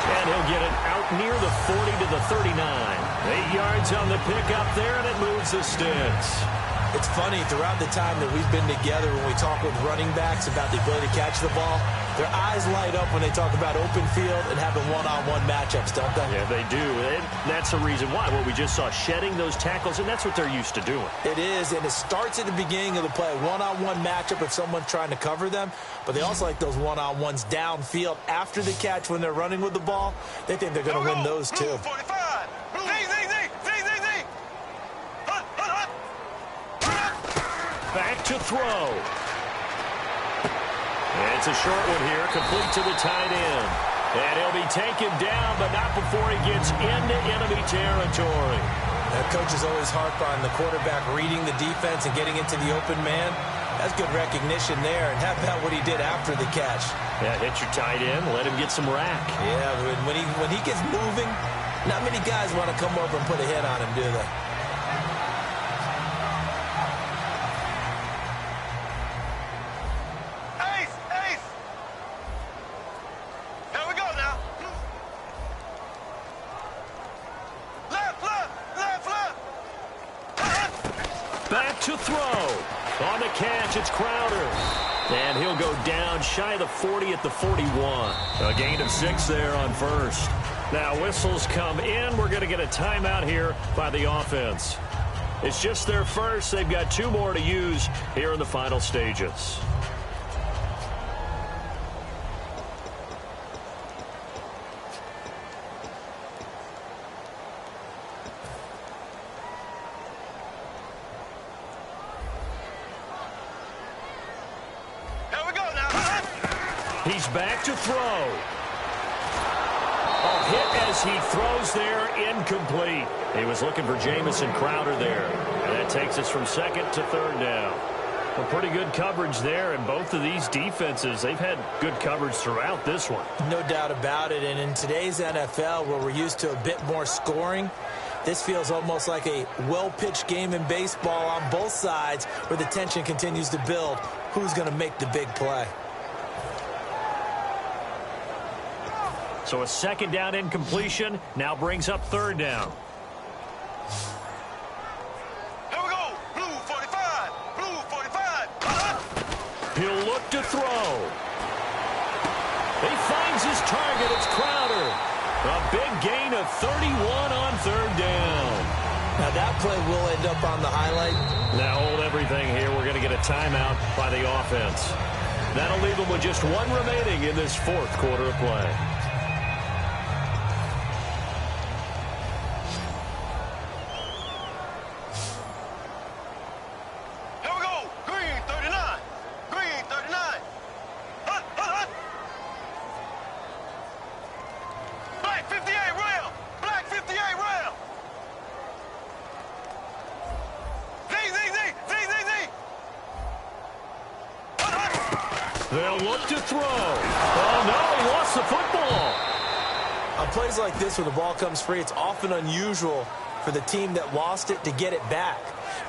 And he'll get it out near the 40 to the 39. 8 yards on the pickup there, and it moves the sticks. It's funny, throughout the time that we've been together, when we talk with running backs about the ability to catch the ball, their eyes light up when they talk about open field and having one-on-one matchups, don't they? Yeah, they do. And that's the reason why. Well, we just saw shedding those tackles, and that's what they're used to doing. It is, and it starts at the beginning of the play, one-on-one matchup if someone's trying to cover them, but they also like those one-on-ones downfield after the catch when they're running with the ball. They think they're going to win those, too. 45. Back to throw. It's a short one here, complete to the tight end. And he'll be taken down, but not before he gets into enemy territory. Now, coaches always harp on the quarterback reading the defense and getting into the open man. That's good recognition there. And how about what he did after the catch? Yeah, hit your tight end, let him get some rack. Yeah, when he gets moving, not many guys want to come over and put a hit on him, do they? To throw. On the catch, it's Crowder. And he'll go down shy of the 40 at the 41. A gain of 6 there on first. Now whistles come in. We're going to get a timeout here by the offense. It's just their first. They've got 2 more to use here in the final stages. He's back to throw. A hit as he throws there, incomplete. He was looking for Jamison Crowder there. And that takes us from second to third down. Well, pretty good coverage there, and both of these defenses, they've had good coverage throughout this one. No doubt about it, and in today's NFL, where we're used to a bit more scoring, this feels almost like a well-pitched game in baseball on both sides where the tension continues to build. Who's going to make the big play? So a second down incompletion now brings up third down. Here we go. Blue 45. Blue 45. He'll look to throw. He finds his target. It's Crowder. A big gain of 31 on third down. Now that play will end up on the highlight. Now hold everything here. We're going to get a timeout by the offense. That'll leave them with just 1 remaining in this fourth quarter of play. They'll look to throw. Oh, no, he lost the football. On plays like this where the ball comes free, it's often unusual for the team that lost it to get it back.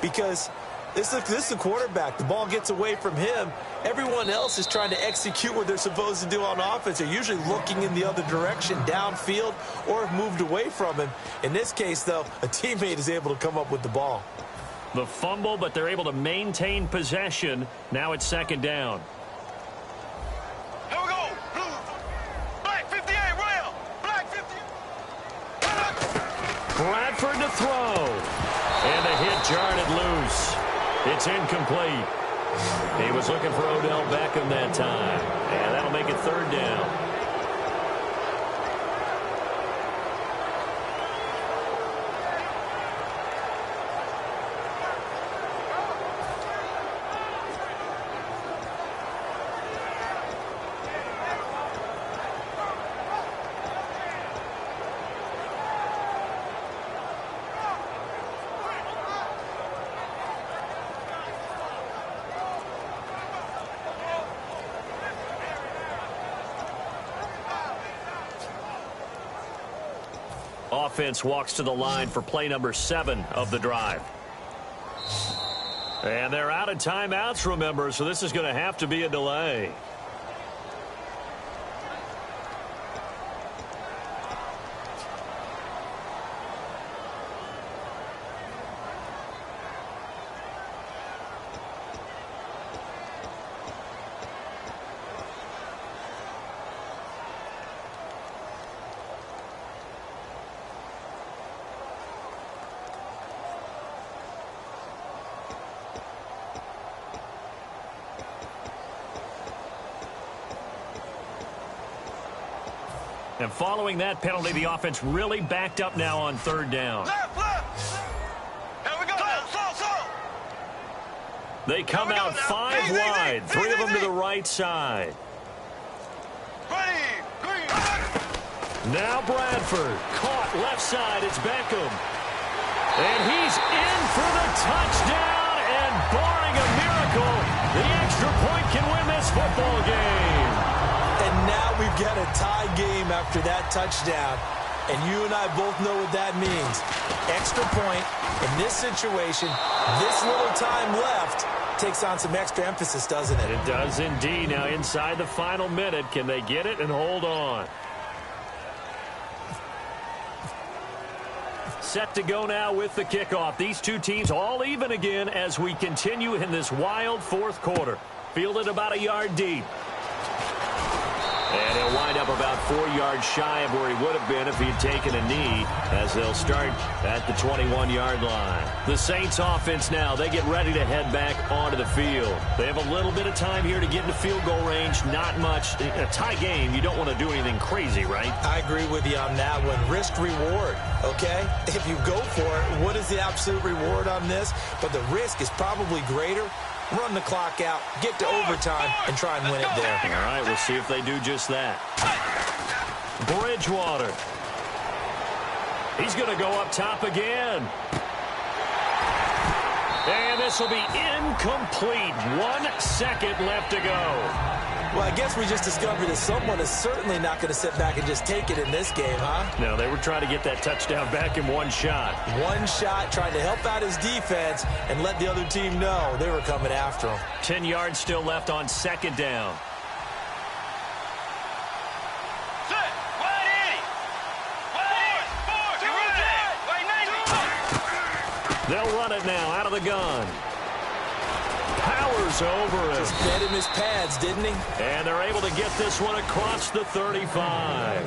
Because this is the quarterback. The ball gets away from him. Everyone else is trying to execute what they're supposed to do on offense. They're usually looking in the other direction, downfield, or have moved away from him. In this case, though, a teammate is able to come up with the ball. The fumble, but they're able to maintain possession. Now it's second down. Here we go. Blue. Black 58, rail. Black 50. Bradford to throw. And the hit jarred it loose. It's incomplete. He was looking for Odell Beckham that time. And that'll make it third down. Offense walks to the line for play number 7 of the drive. And they're out of timeouts, remember, so this is going to have to be a delay. And following that penalty, the offense really backed up now on third down. Left. Here we go. Slow. They come out 5 wide, 3 of them to the right side. Ready. Green. Now Bradford, caught left side, it's Beckham. And he's in for the touchdown, and barring a miracle, the extra point can win this football game. And now we've got a tie game after that touchdown. And you and I both know what that means. Extra point in this situation, this little time left, takes on some extra emphasis, doesn't it? It does indeed. Now inside the final minute, can they get it and hold on? Set to go now with the kickoff. These two teams all even again as we continue in this wild fourth quarter. Fielded about a yard deep. And he'll wind up about 4 yards shy of where he would have been if he'd taken a knee, as they'll start at the 21-yard line. The Saints offense now, they get ready to head back onto the field. They have a little bit of time here to get into field goal range, not much. In a tie game, you don't want to do anything crazy, right? I agree with you on that one. Risk reward, okay? If you go for it, what is the absolute reward on this? But the risk is probably greater. Run the clock out, get to overtime, and try and win it there. All right, we'll see if they do just that. Bridgewater. He's going to go up top again. And this will be incomplete. 1 second left to go. Well, I guess we just discovered that someone is certainly not going to sit back and just take it in this game, huh? No, they were trying to get that touchdown back in one shot. One shot, trying to help out his defense and let the other team know they were coming after him. 10 yards still left on second down. Set. Wide 80. Wide 90. They'll run it now out of the gun. Powers over him. Just fed him his pads, didn't he? And they're able to get this one across the 35.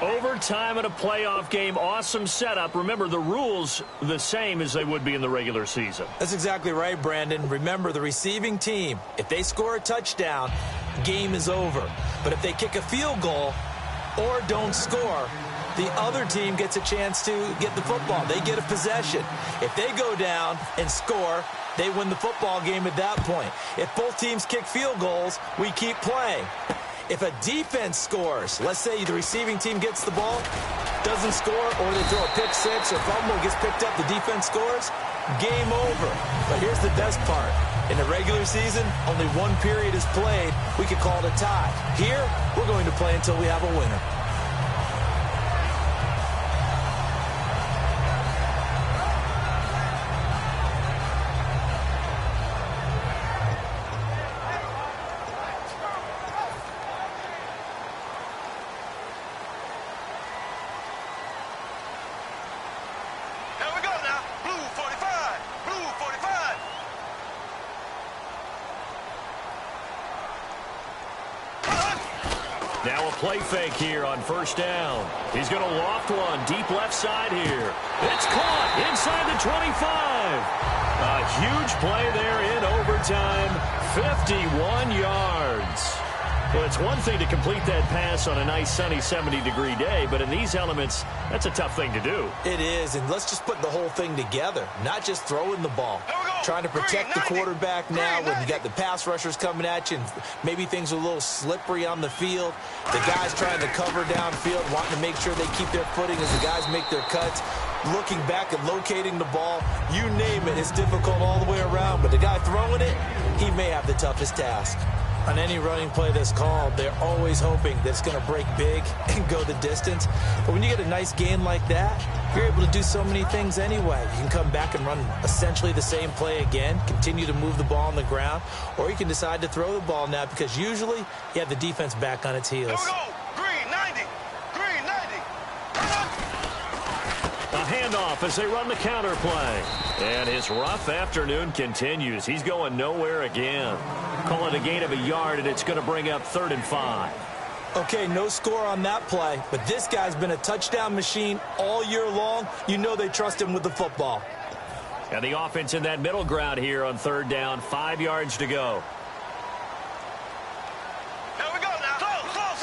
Overtime in a playoff game. Awesome setup. Remember, the rules the same as they would be in the regular season. That's exactly right, Brandon. Remember, the receiving team, if they score a touchdown, game is over. But if they kick a field goal or don't score, the other team gets a chance to get the football. They get a possession. If they go down and score, they win the football game at that point. If both teams kick field goals, we keep playing. If a defense scores, let's say the receiving team gets the ball, doesn't score, or they throw a pick six or fumble, gets picked up, the defense scores, game over. But here's the best part. In the regular season, only one period is played. We could call it a tie. Here, we're going to play until we have a winner. Now a play fake here on first down. He's going to loft one deep left side here. It's caught inside the 25. A huge play there in overtime. 51 yards. Well, it's one thing to complete that pass on a nice sunny 70-degree day, but in these elements, that's a tough thing to do. It is, and let's just put the whole thing together, not just throwing the ball. Trying to protect the quarterback now when you got the pass rushers coming at you, and maybe things are a little slippery on the field. The guys trying to cover downfield, wanting to make sure they keep their footing as the guys make their cuts. Looking back and locating the ball, you name it, it's difficult all the way around, but the guy throwing it, he may have the toughest task. On any running play that's called, they're always hoping that it's going to break big and go the distance. But when you get a nice gain like that, you're able to do so many things anyway. You can come back and run essentially the same play again, continue to move the ball on the ground, or you can decide to throw the ball now because usually you have the defense back on its heels. Here we go. Green 90. Green 90. A handoff as they run the counter play. And his rough afternoon continues. He's going nowhere again. Call it a gain of a yard, and it's going to bring up 3rd and 5. Okay, no score on that play, but this guy's been a touchdown machine all year long. You know they trust him with the football. And the offense in that middle ground here on 3rd down, 5 yards to go. Here we go now. Slow.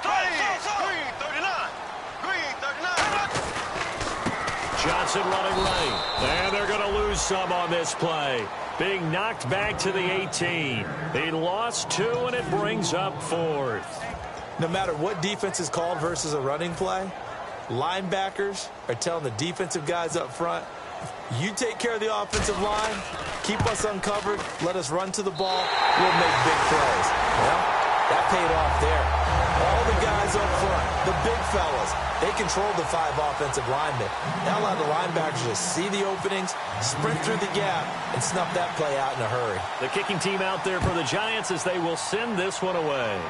Green 39. Green 39. Johnson running right. And they're going to lose some on this play. Being knocked back to the 18. He lost 2, and it brings up 4th. No matter what defense is called versus a running play, linebackers are telling the defensive guys up front, you take care of the offensive line, keep us uncovered, let us run to the ball, we'll make big plays. Well, that paid off there. All the guys up front, the big fellas, they controlled the 5 offensive linemen. That allowed the linebackers to see the openings, sprint through the gap, and snuff that play out in a hurry. The kicking team out there for the Giants as they will send this one away.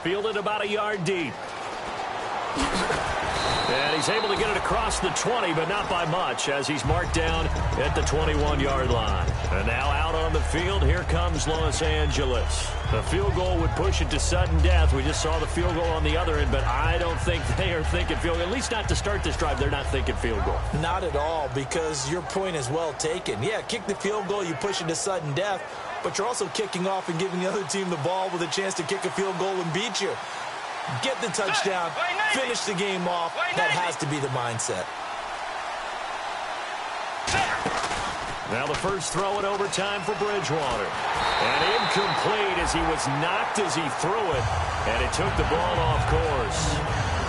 Fielded about a yard deep. And he's able to get it across the 20, but not by much, as he's marked down at the 21-yard line. And now out on the field, here comes Los Angeles. The field goal would push it to sudden death. We just saw the field goal on the other end, but I don't think they are thinking field goal. At least not to start this drive, they're not thinking field goal. Not at all, because your point is well taken. Yeah, kick the field goal, you push it to sudden death, but you're also kicking off and giving the other team the ball with a chance to kick a field goal and beat you. Get the touchdown, finish the game off. That has to be the mindset. Now the first throw in overtime for Bridgewater. And incomplete as he was knocked as he threw it. And it took the ball off course.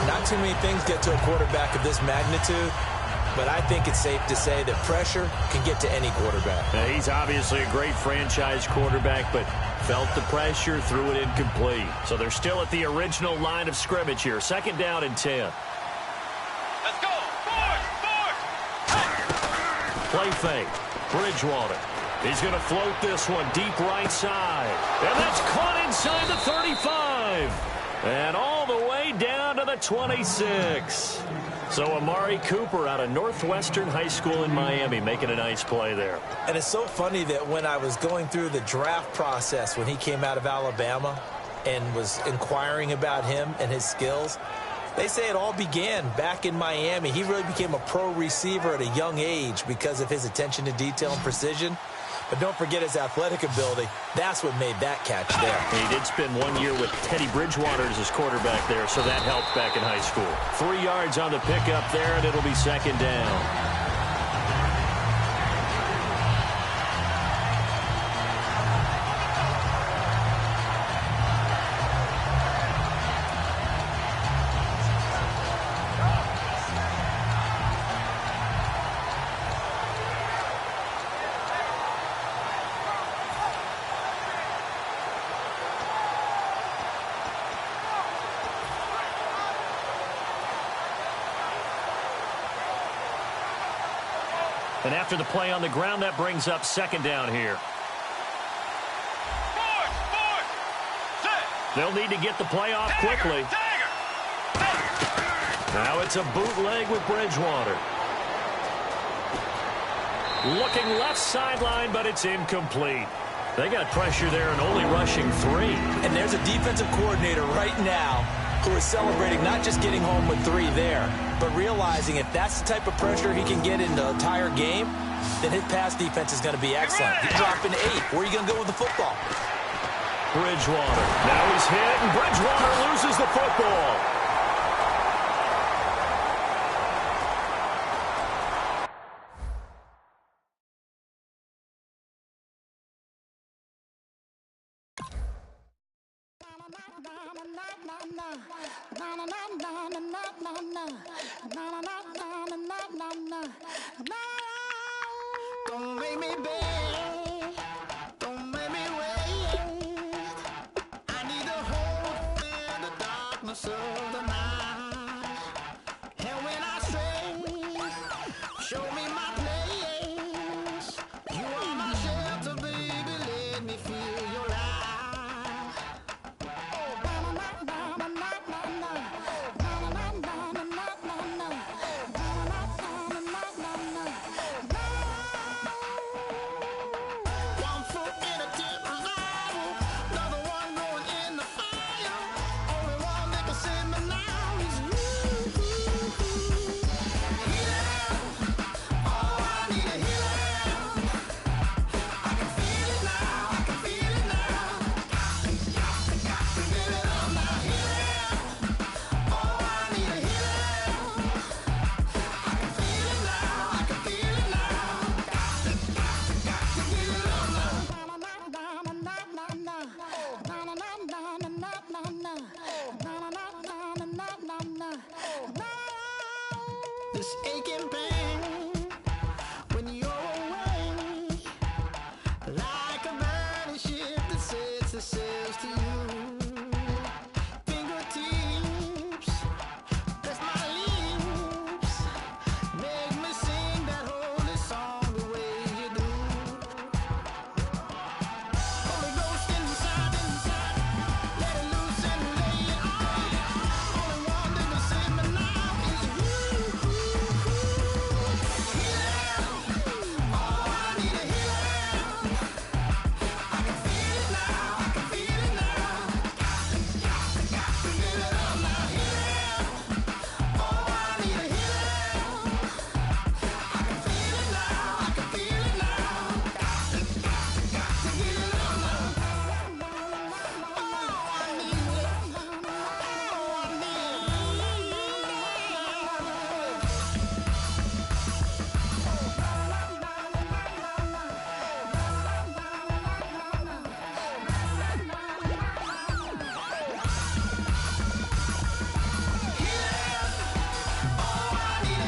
Not too many things get to a quarterback of this magnitude, but I think it's safe to say that pressure can get to any quarterback. Now, he's obviously a great franchise quarterback, but felt the pressure, threw it incomplete. So they're still at the original line of scrimmage here. 2nd down and 10. Let's go. Forward. Play fake. Bridgewater. He's going to float this one deep right side. And that's caught inside the 35. And all the way down to the 26. So Amari Cooper out of Northwestern High School in Miami making a nice play there. And it's so funny that when I was going through the draft process when he came out of Alabama and was inquiring about him and his skills, they say it all began back in Miami. He really became a pro receiver at a young age because of his attention to detail and precision. But don't forget his athletic ability. That's what made that catch there. He did spend 1 year with Teddy Bridgewater as his quarterback there, so that helped back in high school. 3 yards on the pickup there, and it'll be 2nd down. And after the play on the ground, that brings up 2nd down here. Forward. Set. They'll need to get the play off quickly. Now it's a bootleg with Bridgewater. Looking left sideline, but it's incomplete. They got pressure there and only rushing 3. And there's a defensive coordinator right now who is celebrating not just getting home with 3 there, but realizing if that's the type of pressure he can get in the entire game, then his pass defense is going to be excellent. He's dropping 8. Where are you going to go with the football? Bridgewater. Now he's hit, and Bridgewater loses the football. Don't make me beg, don't make me wait. I need the hope in the darkness of the night. And when I stray, show me my place. You are my shelter, baby, let me feel your light. One foot in a deep revival, another one going in the fire. Only one that can save me now is you. Healing, oh, I need a healing. I can feel it now, I can feel it now. Got to get it up now. Healing, oh, I need a healing. I can feel it now, I can feel it now. Got to get it up now. This aching pain when you're away, like a burning ship that sets the sails to you. Fingertips, press my lips, make me sing that holy song the way you do. Holy Ghost inside, let it loose and lay it on. Only one that can save me now is you. Healing, oh, I need a healing. I can feel it now, I can feel it now. Got to get it up now. Healing, oh, I need a healing. I can feel it now, I can feel it now. Got to get it up now. Oh, I need it. Oh, I need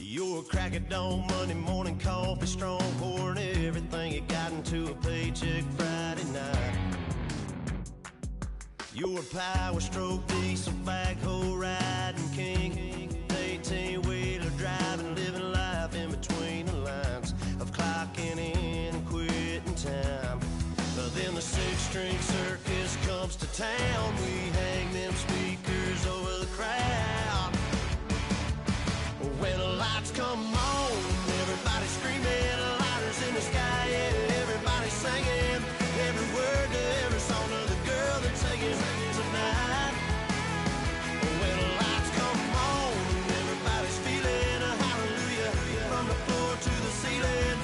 You're a crack at dawn, Monday morning coffee, strong pouring everything you got into a paycheck Friday night. You're a power stroke, diesel backhoe riding king, 18-wheeler driving, living life in between the lines of clocking in and quitting time. Then the six-string circus comes to town. We hang them speakers over the crowd. When the lights come on, everybody's screaming, lighters in the sky, yeah, everybody's singing every word to every song of the girl that's singing tonight. When the lights come on, everybody's feeling a hallelujah from the floor to the ceiling.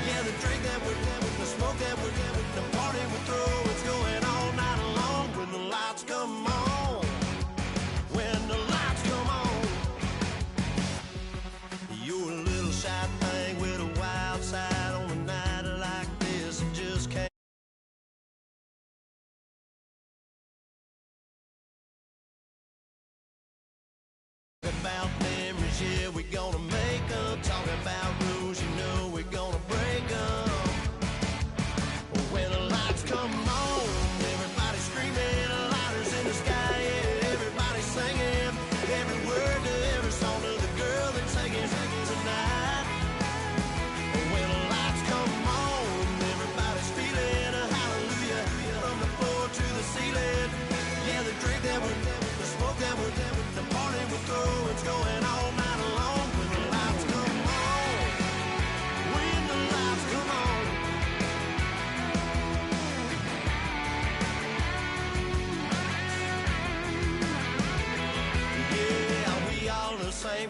Yeah, the drink that we're, the smoke that we're, the party we throw, it's going on.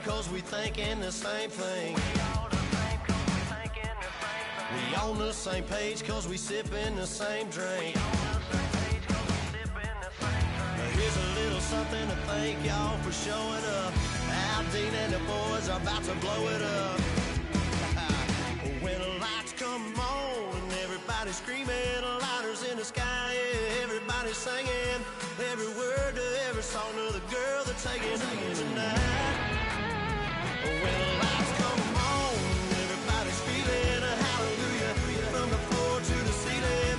cause we thinking the same thing. We on the same page cause we sipping the same drink. Here's a little something to thank y'all for showing up. Al Dean and the boys are about to blow it up. When the lights come on and everybody's screaming, lighters in the sky, yeah, everybody's singing every word to every song of the girl they're taking home tonight. When the lights come on, everybody's feeling a hallelujah from the floor to the ceiling.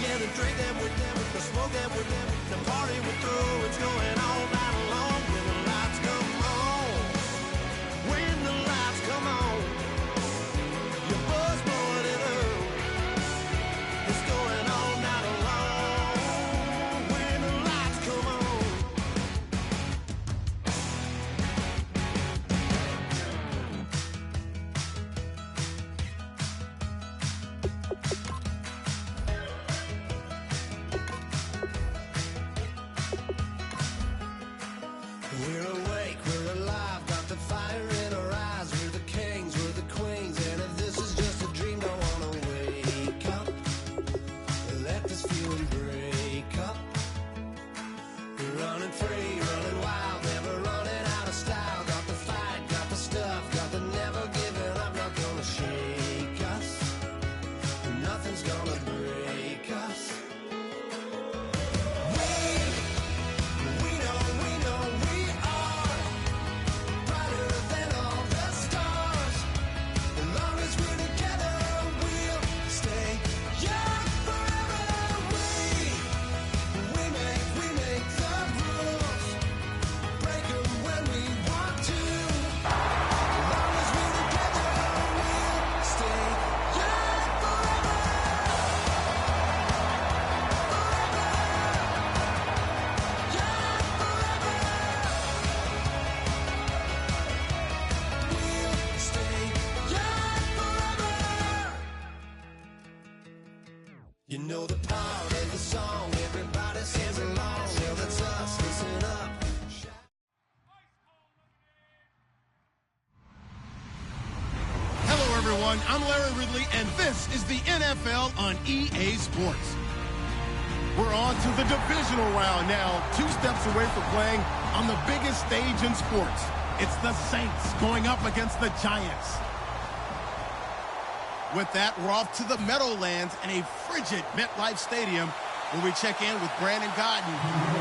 Yeah, the drink that with them, the smoke that with them, the party we're through, it's going all night long. When the lights come on, when the lights come on, your buzz blowing it up, it's going all night long. When the lights come on. We're awake, we're alive, got the fire in our eyes. We're the kings, we're the queens, and if this is just a dream, don't wanna wake up. Let this feeling break up. We're running free, running wild, never running out of style. Got the fight, got the stuff, got the never giving up. Not gonna shake us, nothing's gonna break us. We know we are brighter than all the stars. As long as we're together, we'll stay young forever. We make the rules, break 'em when we want to. As long as we're together, we'll stay young forever. We'll stay young forever. You know the part of the song, everybody sings along. Well, that's us, listen up. Hello, everyone. I'm Larry Ridley, and this is the NFL on EA Sports. We're on to the divisional round now, 2 steps away from playing on the biggest stage in sports. It's the Saints going up against the Giants. With that, we're off to the Meadowlands in a frigid MetLife Stadium, where we check in with Brandon Godden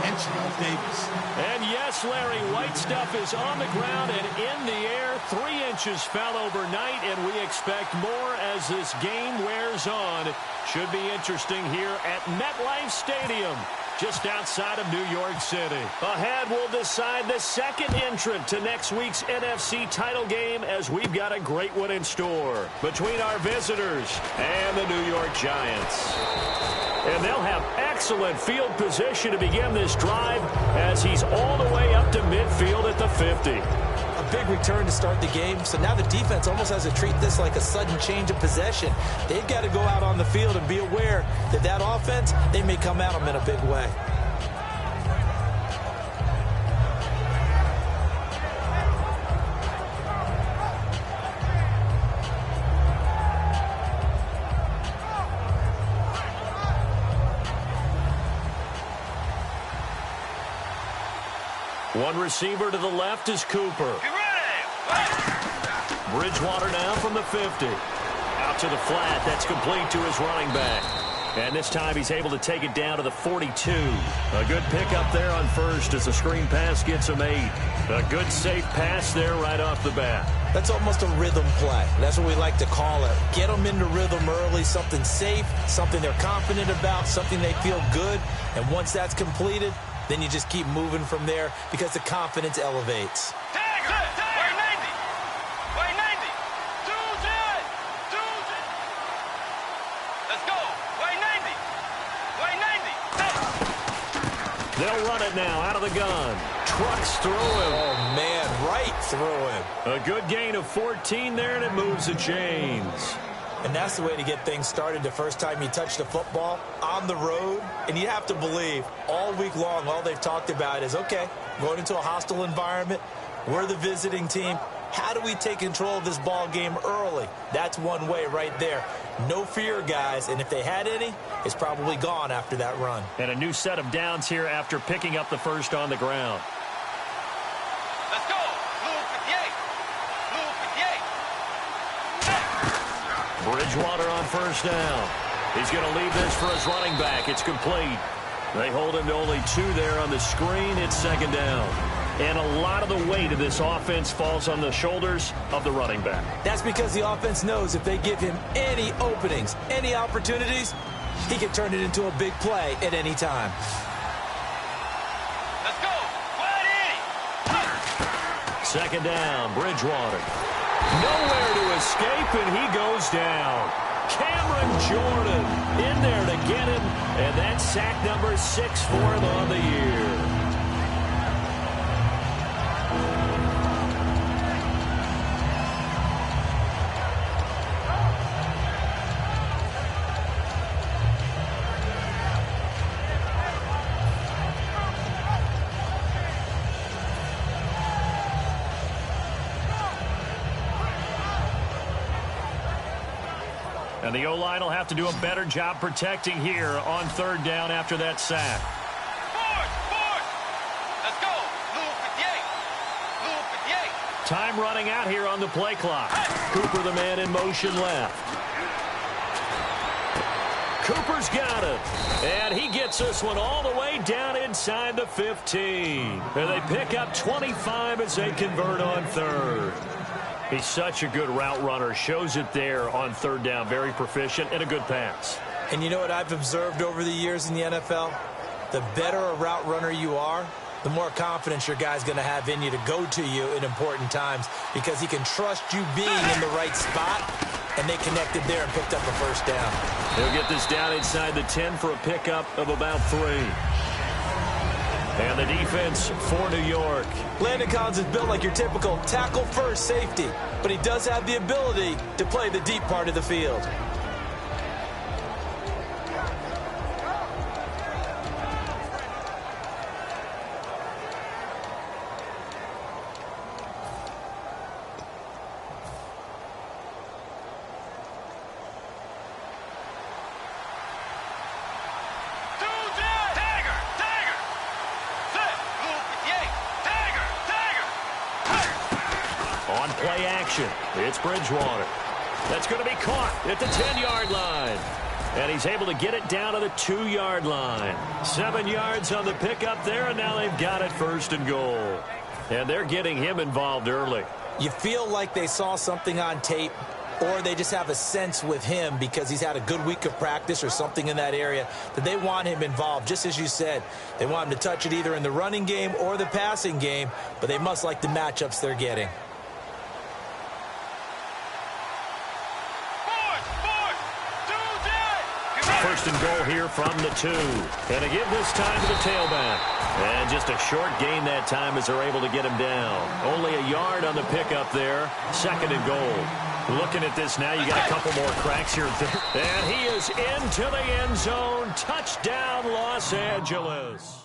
and Charles Davis. And yes, Larry, white stuff is on the ground and in the air. 3 inches fell overnight, and we expect more as this game wears on. Should be interesting here at MetLife Stadium, just outside of New York City. Ahead, we'll decide the second entrant to next week's NFC title game, as we've got a great one in store between our visitors and the New York Giants. And they'll have excellent field position to begin this drive, as he's all the way up to midfield at the 50. A big return to start the game, so now the defense almost has to treat this like a sudden change of possession. They've got to go out on the field and be aware that that offense, they may come at them in a big way. One receiver to the left is Cooper. Bridgewater now from the 50. Out to the flat. That's complete to his running back. And this time he's able to take it down to the 42. A good pickup there on first as the screen pass gets him 8. A good safe pass there right off the bat. That's almost a rhythm play. That's what we like to call it. Get them into rhythm early, something safe, something they're confident about, something they feel good. And once that's completed, then you just keep moving from there because the confidence elevates. They'll run it now out of the gun. Trucks through him. Oh, man, right through him. A good gain of 14 there, and it moves the chains. And that's the way to get things started the first time you touch the football on the road. And you have to believe all week long, all they've talked about is, okay, going into a hostile environment, We're the visiting team. How do we take control of this ball game early? That's one way right there. No fear, guys, and if they had any, it's probably gone after that run. And a new set of downs here after picking up the first on the ground. Let's go. Blue 58. Blue 58. Bridgewater on first down. He's going to leave this for his running back. It's complete. They hold him to only 2 there on the screen. It's second down. And a lot of the weight of this offense falls on the shoulders of the running back. That's because the offense knows if they give him any openings, any opportunities, he can turn it into a big play at any time. Let's go. 180. Second down, Bridgewater. Nowhere to escape, and he goes down. Cameron Jordan in there to get him, and that's sack number 6 for him on the year. And the O-line will have to do a better job protecting here on third down after that sack. Fourth. Let's go. Blue 58. Time running out here on the play clock. Cooper, the man in motion left. Cooper's got it. And he gets this one all the way down inside the 15. And they pick up 25 as they convert on third. He's such a good route runner. Shows it there on third down. Very proficient and a good pass. And you know what I've observed over the years in the NFL? The better a route runner you are, the more confidence your guy's going to have in you to go to you in important times because he can trust you being in the right spot, and they connected there and picked up a first down. He'll get this down inside the 10 for a pickup of about 3. And the defense for New York. Landon Collins is built like your typical tackle-first safety, but he does have the ability to play the deep part of the field. On play action, it's Bridgewater. That's going to be caught at the 10-yard line. And he's able to get it down to the 2-yard line. 7 yards on the pickup there, and now they've got it first and goal. And they're getting him involved early. You feel like they saw something on tape, or they just have a sense with him because he's had a good week of practice or something in that area that they want him involved. Just as you said, they want him to touch it either in the running game or the passing game, but they must like the matchups they're getting. First and goal here from the 2. And to give this time to the tailback. And just a short gain that time as they're able to get him down. Only a yard on the pickup there. Second and goal. Looking at this now, you got a couple more cracks here. And he is into the end zone. Touchdown, Los Angeles.